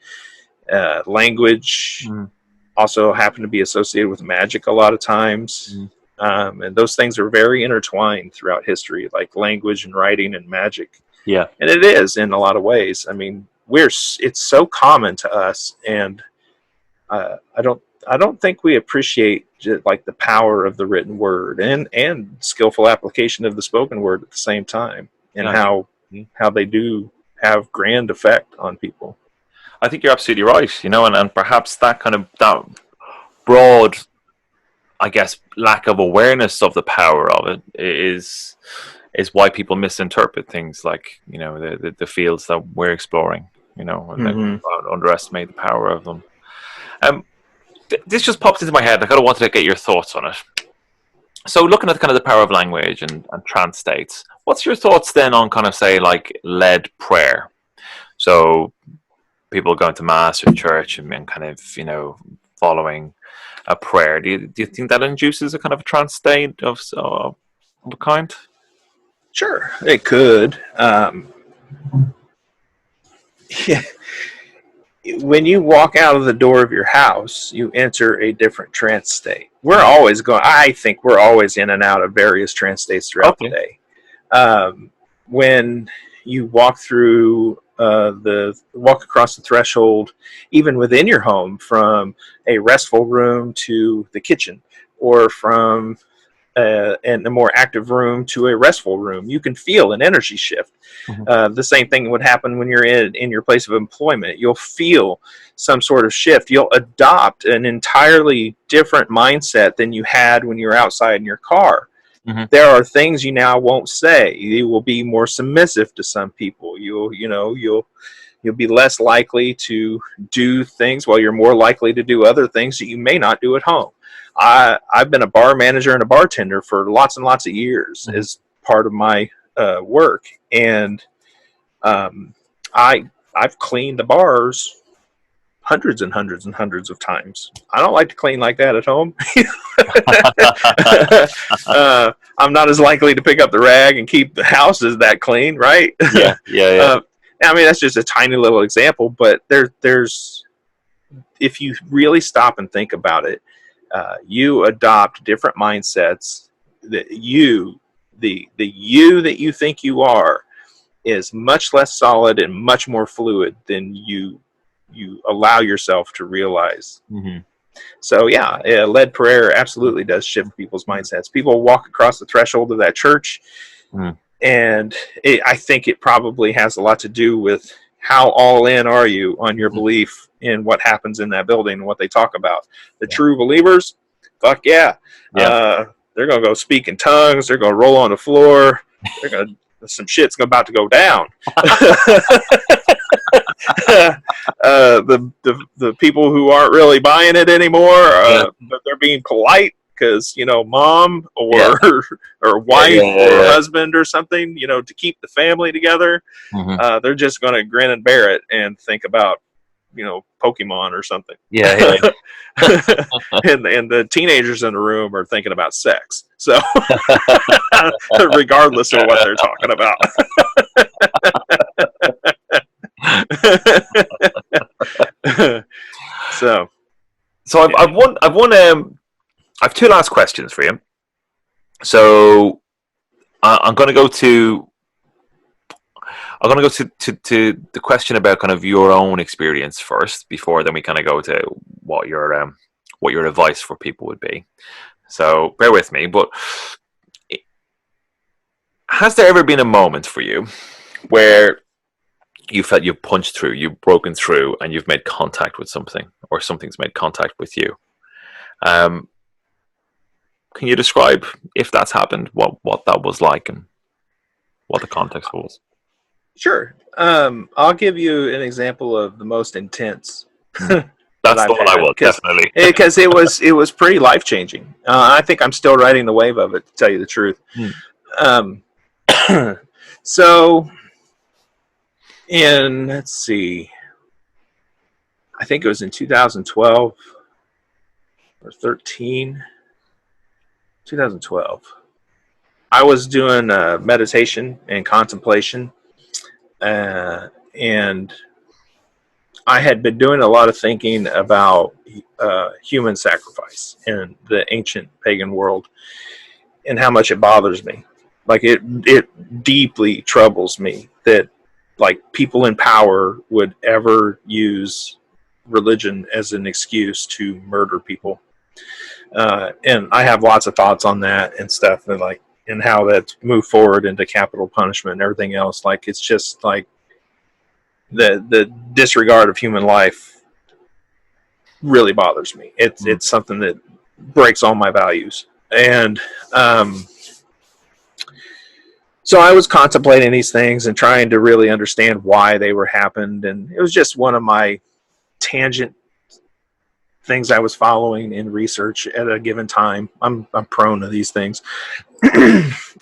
language, also happen to be associated with magic a lot of times. And those things are very intertwined throughout history, like language and writing and magic. Yeah. And it is in a lot of ways. I mean, it's so common to us, and I don't think we appreciate like the power of the written word and skillful application of the spoken word at the same time, and how they do have grand effect on people. I think you're absolutely right, and perhaps that kind of that broad, I guess, lack of awareness of the power of it is why people misinterpret things like, the fields that we're exploring, and they underestimate the power of them. This just popped into my head. I kind of wanted to get your thoughts on it. So looking at kind of the power of language and trance states, what's your thoughts then on kind of, say, like led prayer? So people going to mass or church and kind of, following a prayer. Do you think that induces a kind of a trance state of a kind? Sure, it could. Yeah. When you walk out of the door of your house, you enter a different trance state. I think we're always in and out of various trance states throughout the day. When you walk through the walk across the threshold, even within your home, from a restful room to the kitchen, or from in a more active room to a restful room. You can feel an energy shift. The same thing would happen when you're in your place of employment. You'll feel some sort of shift. You'll adopt an entirely different mindset than you had when you were outside in your car. There are things you now won't say. You will be more submissive to some people. You'll be less likely to do things, while you're more likely to do other things that you may not do at home. I've been a bar manager and a bartender for lots and lots of years as part of my work, and I've cleaned the bars hundreds and hundreds and hundreds of times. I don't like to clean like that at home. I'm not as likely to pick up the rag and keep the houses that clean, right? Yeah. I mean, that's just a tiny little example, but there's if you really stop and think about it, you adopt different mindsets. That the you that you think you are is much less solid and much more fluid than you allow yourself to realize. So yeah, led prayer absolutely does shift people's mindsets. People walk across the threshold of that church, and I think it probably has a lot to do with how all in are you on your belief in what happens in that building and what they talk about. The true believers, fuck yeah. They're gonna go speak in tongues. They're gonna roll on the floor. Some shit's about to go down. The people who aren't really buying it anymore, but they're being polite because mom or wife or husband or something, to keep the family together. They're just going to grin and bear it and think about Pokemon or something. Yeah. and the teenagers in the room are thinking about sex. So regardless of what they're talking about. So I've two last questions for you. So I'm going to go to the question about kind of your own experience first, before then we kind of go to what your advice for people would be. So bear with me, but has there ever been a moment for you where you felt you've punched through, you've broken through, and you've made contact with something, or something's made contact with you? Can you describe, if that's happened, what that was like and what the context was? Sure. I'll give you an example of the most intense. That's the one I want, definitely. Because it was pretty life-changing. I think I'm still riding the wave of it, to tell you the truth. So, let's see, I think it was in 2012 or 13. 2012. I was doing meditation and contemplation, and I had been doing a lot of thinking about human sacrifice in the ancient pagan world and how much it bothers me. Like it deeply troubles me that people in power would ever use religion as an excuse to murder people. And I have lots of thoughts on that and stuff, and how that's moved forward into capital punishment and everything else. It's just the disregard of human life really bothers me. It's something that breaks all my values. And so I was contemplating these things and trying to really understand why they were happened. And it was just one of my tangent things I was following in research at a given time. I'm prone to these things.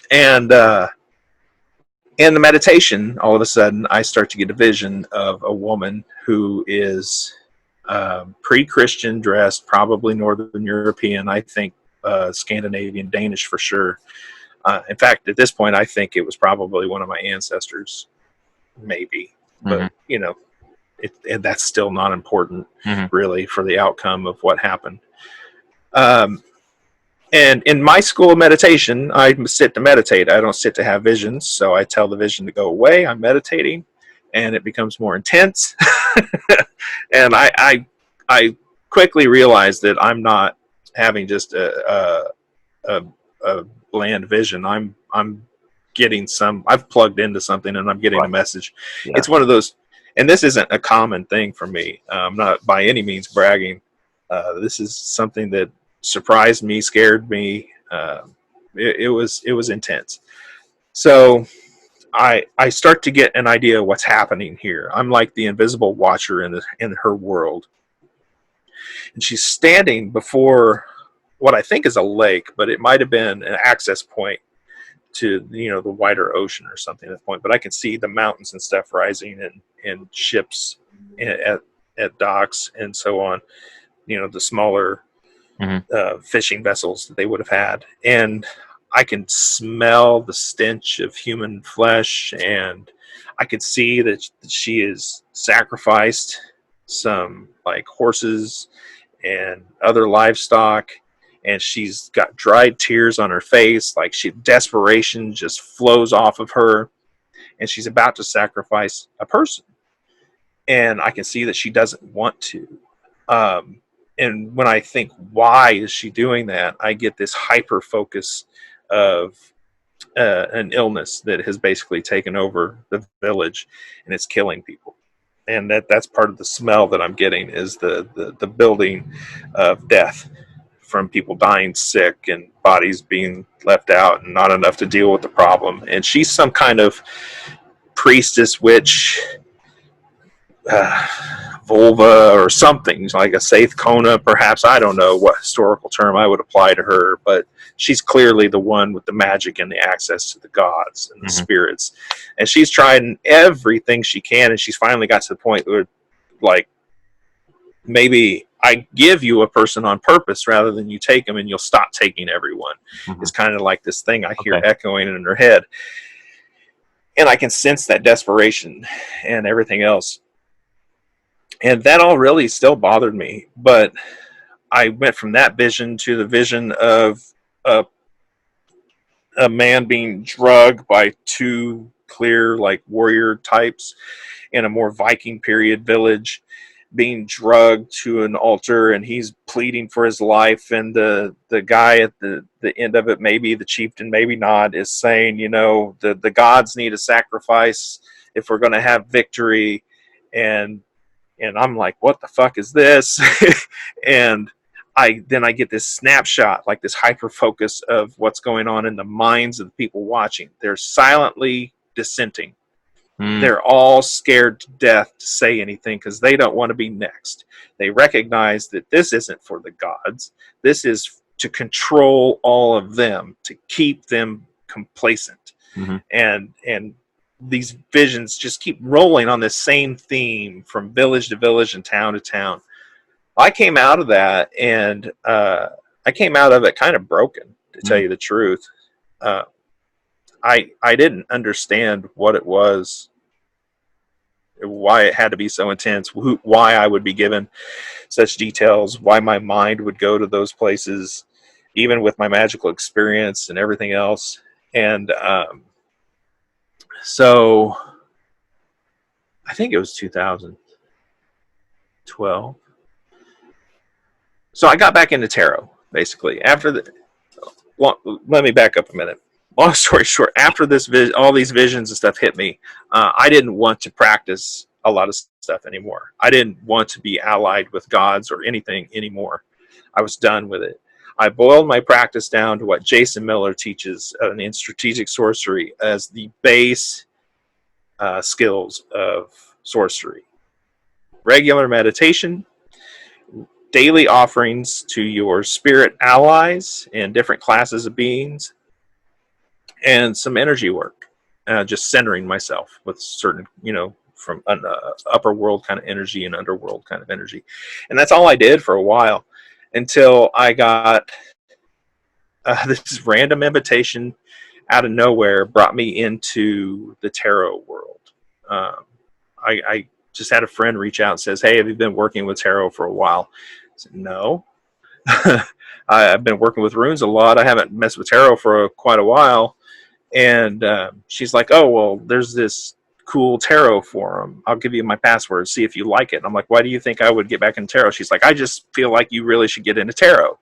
And in the meditation, all of a sudden, I start to get a vision of a woman who is pre-Christian dressed, probably Northern European, I think Scandinavian, Danish for sure. In fact, at this point, I think it was probably one of my ancestors, maybe. But, and that's still not important, really, for the outcome of what happened. And in my school of meditation, I sit to meditate. I don't sit to have visions. So I tell the vision to go away. I'm meditating. and it becomes more intense. And I quickly realized that I'm not having just a bland vision. I'm getting some. I've plugged into something, and I'm getting a message. Yeah. It's one of those, and this isn't a common thing for me. I'm not by any means bragging. This is something that surprised me, scared me. It was intense. So I start to get an idea of what's happening here. I'm like the invisible watcher in her world, and she's standing before what I think is a lake, but it might have been an access point to the wider ocean or something at that point. But I can see the mountains and stuff rising, and ships at docks and so on. The smaller fishing vessels that they would have had, and I can smell the stench of human flesh, and I could see that she is sacrificed some like horses and other livestock, and she's got dried tears on her face, like desperation just flows off of her, and she's about to sacrifice a person, and I can see that she doesn't want to. And when I think, why is she doing that, I get this hyper focus of an illness that has basically taken over the village, and it's killing people. And that's part of the smell that I'm getting, is the building of death from people dying sick and bodies being left out and not enough to deal with the problem. And she's some kind of priestess, witch, vulva or something, like a Saith Kona, perhaps. I don't know what historical term I would apply to her, but she's clearly the one with the magic and the access to the gods and the spirits. And she's trying everything she can, and she's finally got to the point where, like, maybe I give you a person on purpose rather than you take them, and you'll stop taking everyone. It's kind of like this thing I hear echoing in her head. And I can sense that desperation and everything else. And that all really still bothered me. But I went from that vision to the vision of a man being drugged by two clear, like, warrior types in a more Viking period village, being drugged to an altar, and he's pleading for his life, and the guy at the end of it, maybe the chieftain, maybe not, is saying, the gods need a sacrifice if we're going to have victory. And I'm like, what the fuck is this? And I get this snapshot, like this hyper focus of what's going on in the minds of the people watching. They're silently dissenting. They're all scared to death to say anything because they don't want to be next. They recognize that this isn't for the gods. This is to control all of them, to keep them complacent. And these visions just keep rolling on this same theme from village to village and town to town. I came out of that, and I came out of it kind of broken, to tell you the truth. I didn't understand what it was, why it had to be so intense, why I would be given such details, why my mind would go to those places, even with my magical experience and everything else. And so I think it was 2012. So I got back into tarot, basically. Let me back up a minute. Long story short, after this, all these visions and stuff hit me, I didn't want to practice a lot of stuff anymore. I didn't want to be allied with gods or anything anymore. I was done with it. I boiled my practice down to what Jason Miller teaches in strategic sorcery as the base skills of sorcery: regular meditation, daily offerings to your spirit allies and different classes of beings, and some energy work, just centering myself with certain, from an upper world kind of energy and underworld kind of energy. And that's all I did for a while, until I got this random invitation out of nowhere, brought me into the tarot world. I just had a friend reach out and says, "Hey, have you been working with tarot for a while?" I said, "No." I've been working with runes a lot. I haven't messed with tarot for quite a while. And she's like, "Oh, well, there's this cool tarot forum. I'll give you my password. See if you like it. And I'm like, why do you think I would get back in tarot? She's like, I just feel like you really should get into tarot.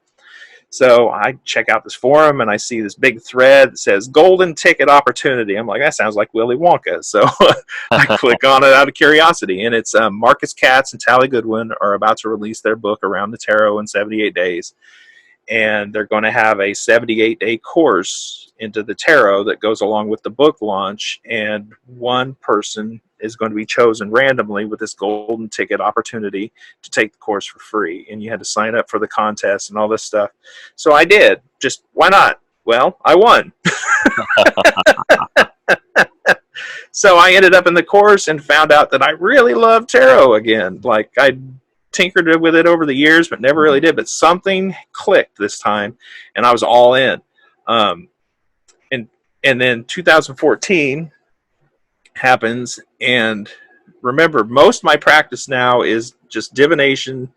So I check out this forum and I see this big thread that says golden ticket opportunity. I'm like, that sounds like Willy Wonka. So I click on it out of curiosity. And it's Marcus Katz and Tally Goodwin are about to release their book Around the Tarot in 78 Days. And they're going to have a 78-day course into the tarot that goes along with the book launch. And one person is going to be chosen randomly with this golden ticket opportunity to take the course for free. And you had to sign up for the contest and all this stuff. So I did. Just, why not? Well, I won. So I ended up in the course and found out that I really love tarot again. Like, I tinkered with it over the years, but never really did. But something clicked this time, and I was all in. And then 2014 happens, and remember, most of my practice now is just divination,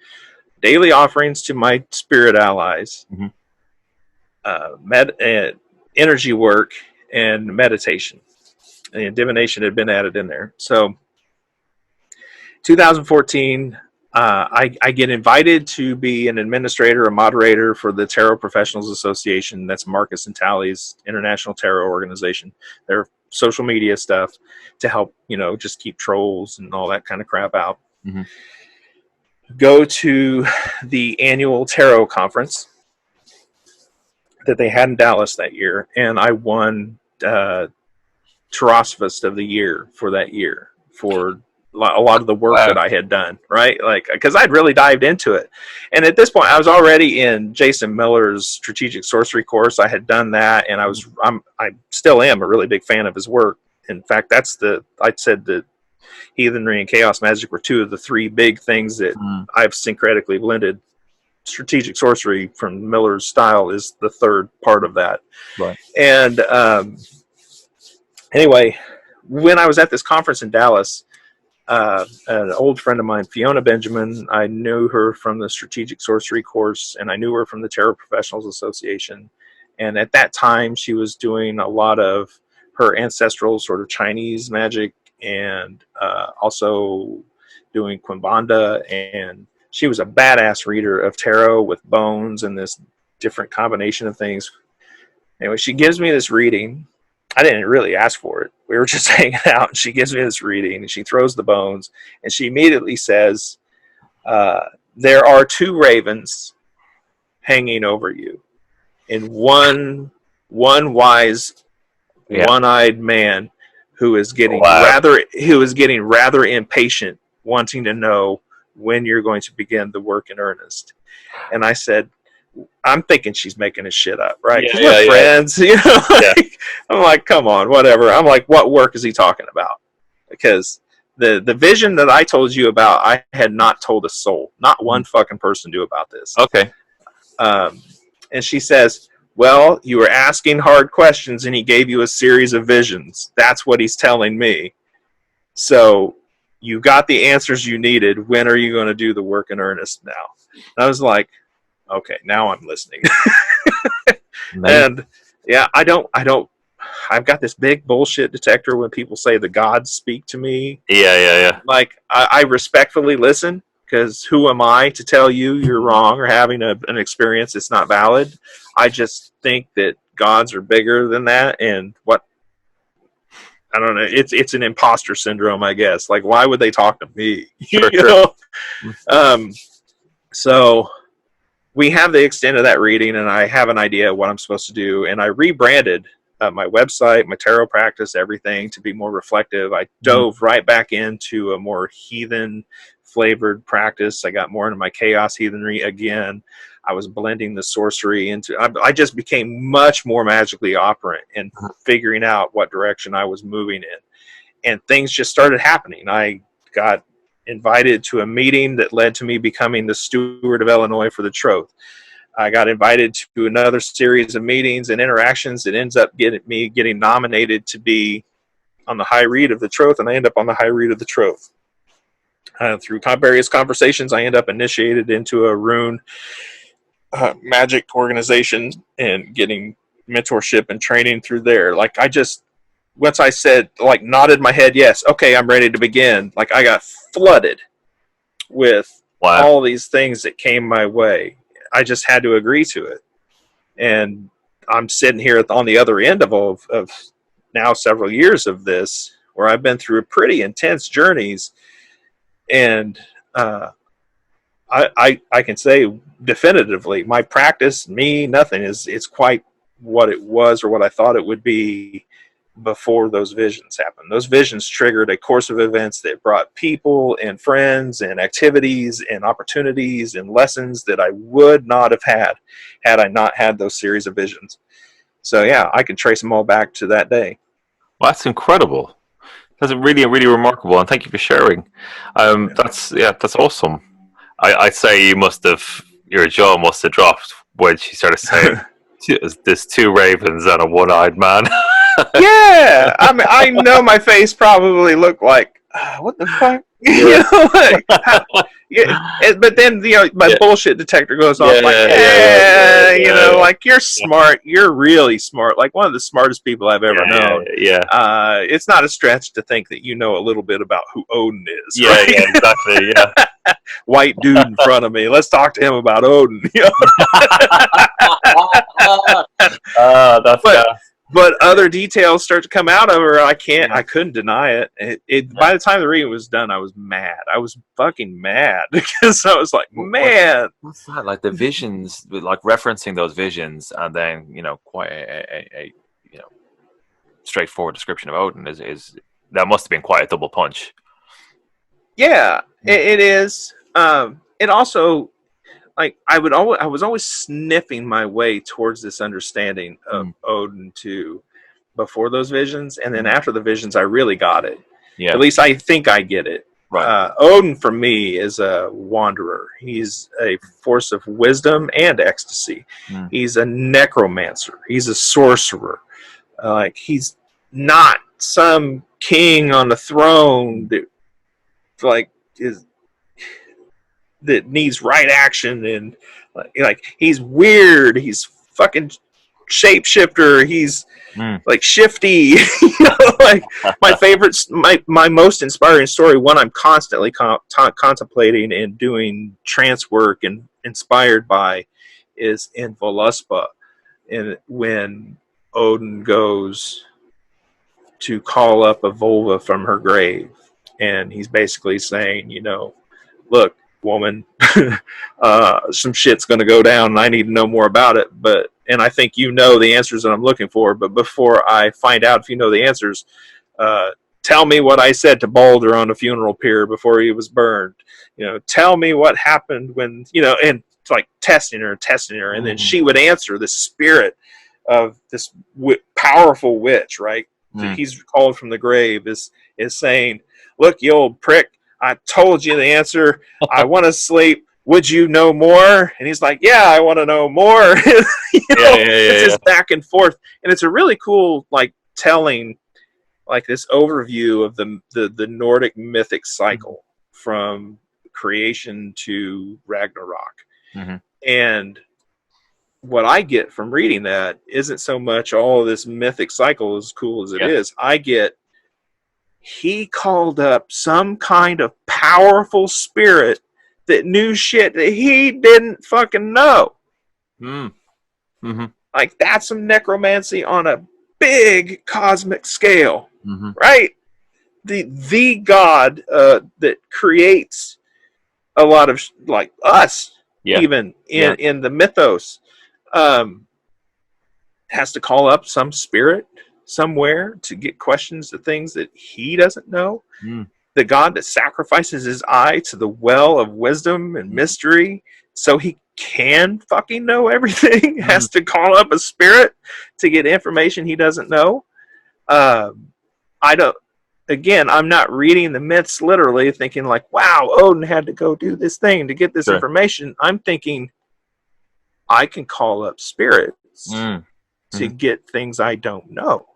daily offerings to my spirit allies, energy work, and meditation. And divination had been added in there. So 2014, I get invited to be an administrator, a moderator for the Tarot Professionals Association. That's Marcus and Tally's international tarot organization. Their social media stuff to help, just keep trolls and all that kind of crap out. Go to the annual tarot conference that they had in Dallas that year, and I won Tarosophist of the Year for that year for a lot of the work that I had done, right? Like, because I'd really dived into it. And at this point, I was already in Jason Miller's strategic sorcery course. I had done that, and I still am a really big fan of his work. In fact, I'd said that Heathenry and Chaos Magic were two of the three big things that I've syncretically blended. Strategic sorcery from Miller's style is the third part of that. Right. And anyway, when I was at this conference in Dallas, an old friend of mine, Fiona Benjamin, I knew her from the Strategic Sorcery course, and I knew her from the Tarot Professionals Association. And at that time, she was doing a lot of her ancestral sort of Chinese magic, and also doing Quimbanda. And she was a badass reader of tarot with bones and this different combination of things. Anyway, she gives me this reading. I didn't really ask for it. We were just hanging out, and she gives me this reading, and she throws the bones, and she immediately says, there are two ravens hanging over you, and one wise, one-eyed man who is getting rather impatient, wanting to know when you're going to begin the work in earnest. And I said, I'm thinking she's making this shit up, right? Because we're friends, I'm like, come on, whatever. I'm like, what work is he talking about? Because the vision that I told you about, I had not told a soul. Not one fucking person knew about this. Okay. And she says, well, you were asking hard questions, and he gave you a series of visions. That's what he's telling me. So you got the answers you needed. When are you going to do the work in earnest now? And I was like, okay, now I'm listening. And yeah, I've got this big bullshit detector when people say the gods speak to me. Yeah. Like, I respectfully listen, because who am I to tell you you're wrong or having an experience that's not valid? I just think that gods are bigger than that, and I don't know. It's an imposter syndrome, I guess. Like, why would they talk to me? So we have the extent of that reading, and I have an idea of what I'm supposed to do. And I rebranded my website, my tarot practice, everything to be more reflective. I dove right back into a more heathen flavored practice. I got more into my chaos heathenry again. I was blending the sorcery into, I just became much more magically operant and figuring out what direction I was moving in. And things just started happening. I got invited to a meeting that led to me becoming the steward of Illinois for the Troth. I got invited to another series of meetings and interactions that ends up getting nominated to be on the High Read of the Troth, and I end up on the High Read of the Troth. Through various conversations, I end up initiated into a rune magic organization and getting mentorship and training through there. Like, I just once I said, like, nodded my head, yes, okay, I'm ready to begin. Like, I got flooded with all these things that came my way. I just had to agree to it. And I'm sitting here on the other end of now several years of this, where I've been through pretty intense journeys. And I can say definitively, my practice, nothing it's quite what it was or what I thought it would be before those visions happened. Those visions triggered a course of events that brought people and friends and activities and opportunities and lessons that I would not have had I not had those series of visions. So yeah, I can trace them all back to that day. Well, that's incredible. That's really, really remarkable, and thank you for sharing. That's awesome. I'd say your jaw must have dropped when she started saying, "There's two ravens and a one-eyed man." Yeah, I mean, I know my face probably looked like, what the fuck? Yeah. But then my bullshit detector goes off like you're smart, you're really smart, like one of the smartest people I've ever known. It's not a stretch to think that you know a little bit about who Odin is. Right? Yeah, exactly. Yeah, white dude in front of me. Let's talk to him about Odin. But other details start to come out of her. I couldn't deny it. By the time the reading was done, I was mad. I was fucking mad because I was like, man. What's that? Like the visions, like referencing those visions, and then quite a straightforward description of Odin is that must have been quite a double punch. Yeah, it is. It also, like, I was always sniffing my way towards this understanding of Odin too, before those visions, and then after the visions, I really got it. Yeah, at least I think I get it. Right. Odin for me is a wanderer. He's a force of wisdom and ecstasy. He's a necromancer. He's a sorcerer. Like, he's not some king on the throne that that needs right action, and like he's weird. He's fucking shapeshifter. He's like shifty. Like my favorite, my most inspiring story, one I'm constantly contemplating and doing trance work and inspired by, is in Voluspa, and when Odin goes to call up a vulva from her grave, and he's basically saying, look, woman, some shit's going to go down and I need to know more about it, and I think the answers that I'm looking for, but before I find out if you know the answers, tell me what I said to Balder on the funeral pyre before he was burned. Tell me what happened when, and like testing her, and then she would answer, the spirit of this powerful witch, right, that he's called from the grave, is saying, look, you old prick, I told you the answer. I want to sleep. Would you know more? And he's like, yeah, I want to know more. It's just back and forth. And it's a really cool, like, telling, like, this overview of the Nordic mythic cycle from creation to Ragnarok. And what I get from reading that isn't so much all of this mythic cycle, as cool as it is. I get, he called up some kind of powerful spirit that knew shit that he didn't fucking know. Like, that's some necromancy on a big cosmic scale, right? The god that creates a lot of like us, even in the mythos, has to call up some spirit somewhere to get questions to things that he doesn't know. The god that sacrifices his eye to the well of wisdom and mystery so he can fucking know everything has to call up a spirit to get information he doesn't know. I'm not reading the myths literally thinking like, wow, Odin had to go do this thing to get this information. I'm thinking I can call up spirits to get things I don't know.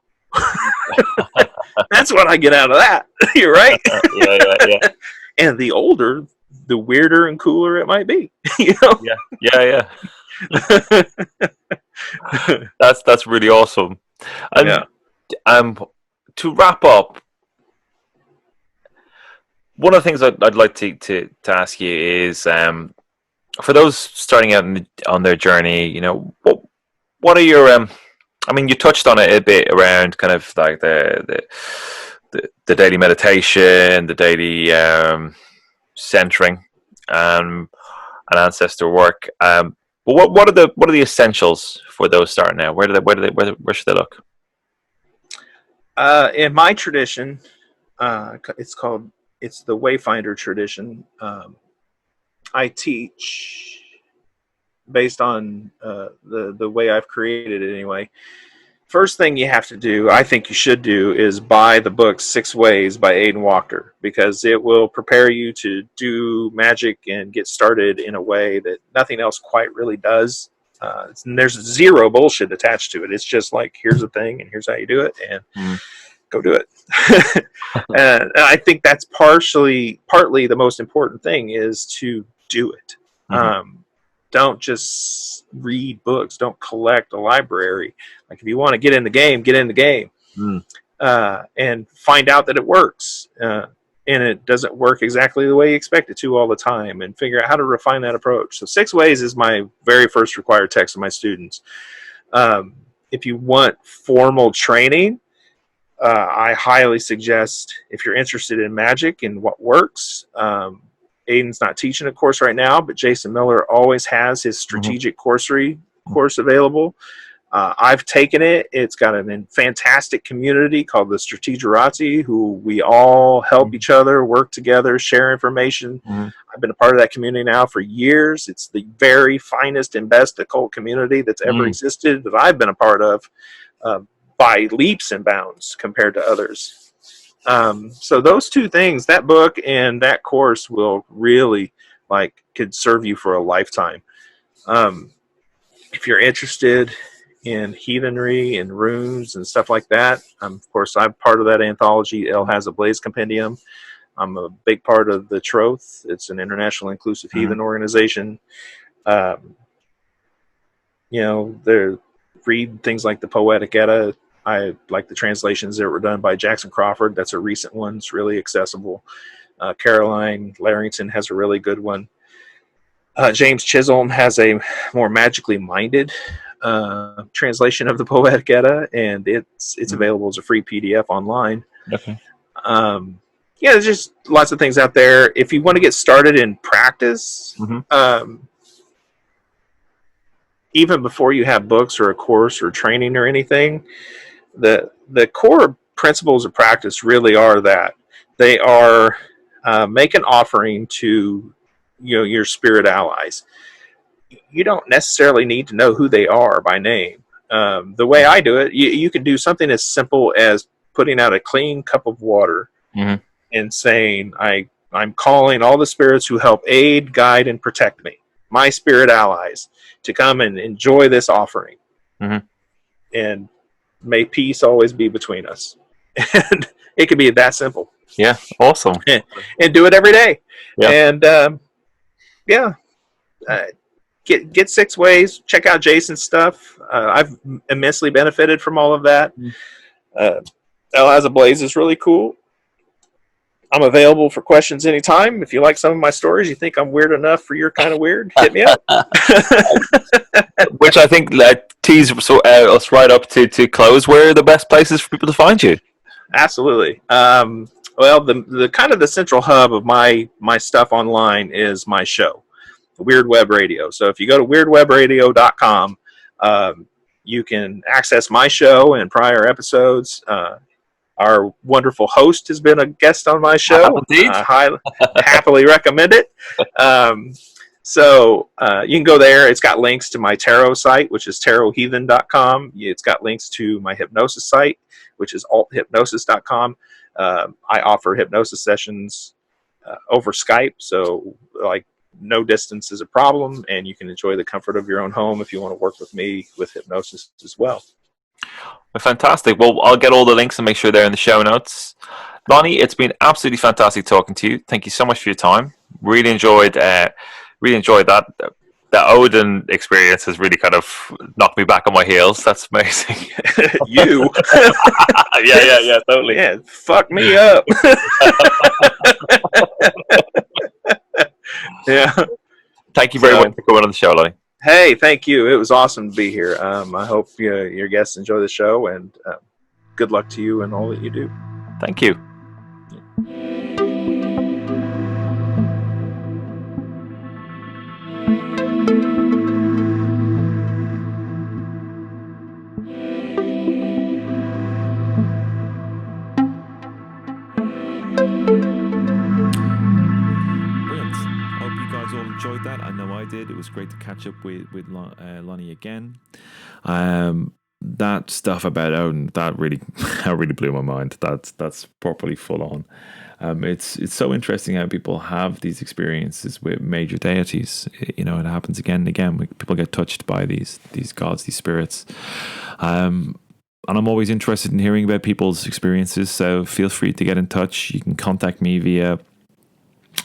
That's what I get out of that. You're right. Yeah. And the older, the weirder and cooler it might be. Yeah. That's really awesome. And to wrap up, one of the things I'd like to ask you is, for those starting out on their journey, you know, what are your I mean, you touched on it a bit around kind of like the daily meditation, the daily centering, and ancestor work. But what are the essentials for those starting out? Where should they look? In my tradition, it's the Wayfinder tradition. I teach based on the way I've created it anyway. First thing you have to do, I think you should do, is buy the book 6 Ways by Aidan Walker, because it will prepare you to do magic and get started in a way that nothing else quite really does. And there's zero bullshit attached to it. It's just like, here's the thing and here's how you do it, and go do it. And I think that's partly the most important thing, is to do it. Don't just read books. Don't collect a library. Like, if you want to get in the game, get in the game, and find out that it works. And it doesn't work exactly the way you expect it to all the time, and figure out how to refine that approach. So 6 Ways is my very first required text to my students. If you want formal training, I highly suggest, if you're interested in magic and what works, Aidan's not teaching a course right now, but Jason Miller always has his strategic course available. I've taken it. It's got a fantastic community called the Strategirati, who we all help each other, work together, share information. I've been a part of that community now for years. It's the very finest and best occult community that's ever existed, that I've been a part of, by leaps and bounds compared to others. So those 2 things, that book and that course, will really, could serve you for a lifetime. If you're interested in heathenry and runes and stuff like that, of course, I'm part of that anthology, El Has a Blaze Compendium. I'm a big part of the Troth. It's an international inclusive heathen organization. Read things like the Poetic Edda. I like the translations that were done by Jackson Crawford. That's a recent one. It's really accessible. Caroline Larrington has a really good one. James Chisholm has a more magically minded translation of the Poetic Edda, and it's available as a free PDF online. Okay. There's just lots of things out there. If you want to get started in practice, even before you have books or a course or training or anything, the core principles of practice really are that they are make an offering to your spirit allies. You don't necessarily need to know who they are by name. The way I do it, you can do something as simple as putting out a clean cup of water and saying, I'm calling all the spirits who help aid, guide, and protect me, my spirit allies, to come and enjoy this offering. And may peace always be between us. And it could be that simple. Yeah, awesome. And do it every day. Yeah. And get 6 Ways. Check out Jason's stuff. I've immensely benefited from all of that. El Has a Blaze is really cool. I'm available for questions anytime. If you like some of my stories, you think I'm weird enough for your kind of weird, hit me up. Which I think tease us right up to close. Where are the best places for people to find you? Absolutely. Well, the kind of the central hub of my stuff online is my show, Weird Web Radio. So if you go to weirdwebradio.com, you can access my show and prior episodes. Our wonderful host has been a guest on my show. I happily recommend it. So you can go there. It's got links to my tarot site, which is tarotheathen.com. It's got links to my hypnosis site, which is althypnosis.com. I offer hypnosis sessions over Skype, so no distance is a problem, and you can enjoy the comfort of your own home if you want to work with me with hypnosis as well. Fantastic. Well, I'll get all the links and make sure they're in the show notes. Lonnie, it's been absolutely fantastic talking to you. Thank you so much for your time. Really enjoyed that. the Odin experience has really kind of knocked me back on my heels. That's amazing. You, yeah, totally. yeah, fuck me up. Yeah. Thank you very So- much for coming on the show, Lonnie. Hey, thank you. It was awesome to be here. I hope your guests enjoy the show, and good luck to you and all that you do. Thank you. Brilliant. I hope you guys all enjoyed that. I know I did. It was great to catch up with Lonnie again. That stuff about Odin, that really blew my mind. That's properly full on. It's so interesting how people have these experiences with major deities. You know, it happens again and again. People get touched by these gods, these spirits. And I'm always interested in hearing about people's experiences. So feel free to get in touch. You can contact me via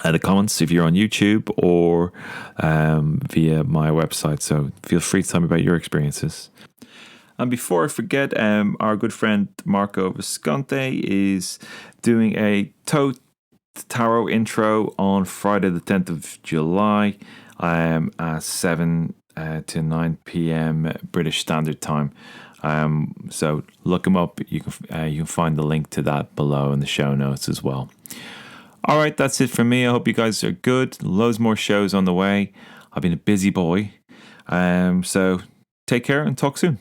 the comments if you're on YouTube, or via my website. So feel free to tell me about your experiences. And before I forget, our good friend Marco Visconti is doing a tarot intro on Friday the 10th of July at 7 to 9 p.m. British Standard Time. So look him up. You can find the link to that below in the show notes as well. All right, that's it from me. I hope you guys are good. Loads more shows on the way. I've been a busy boy. So take care and talk soon.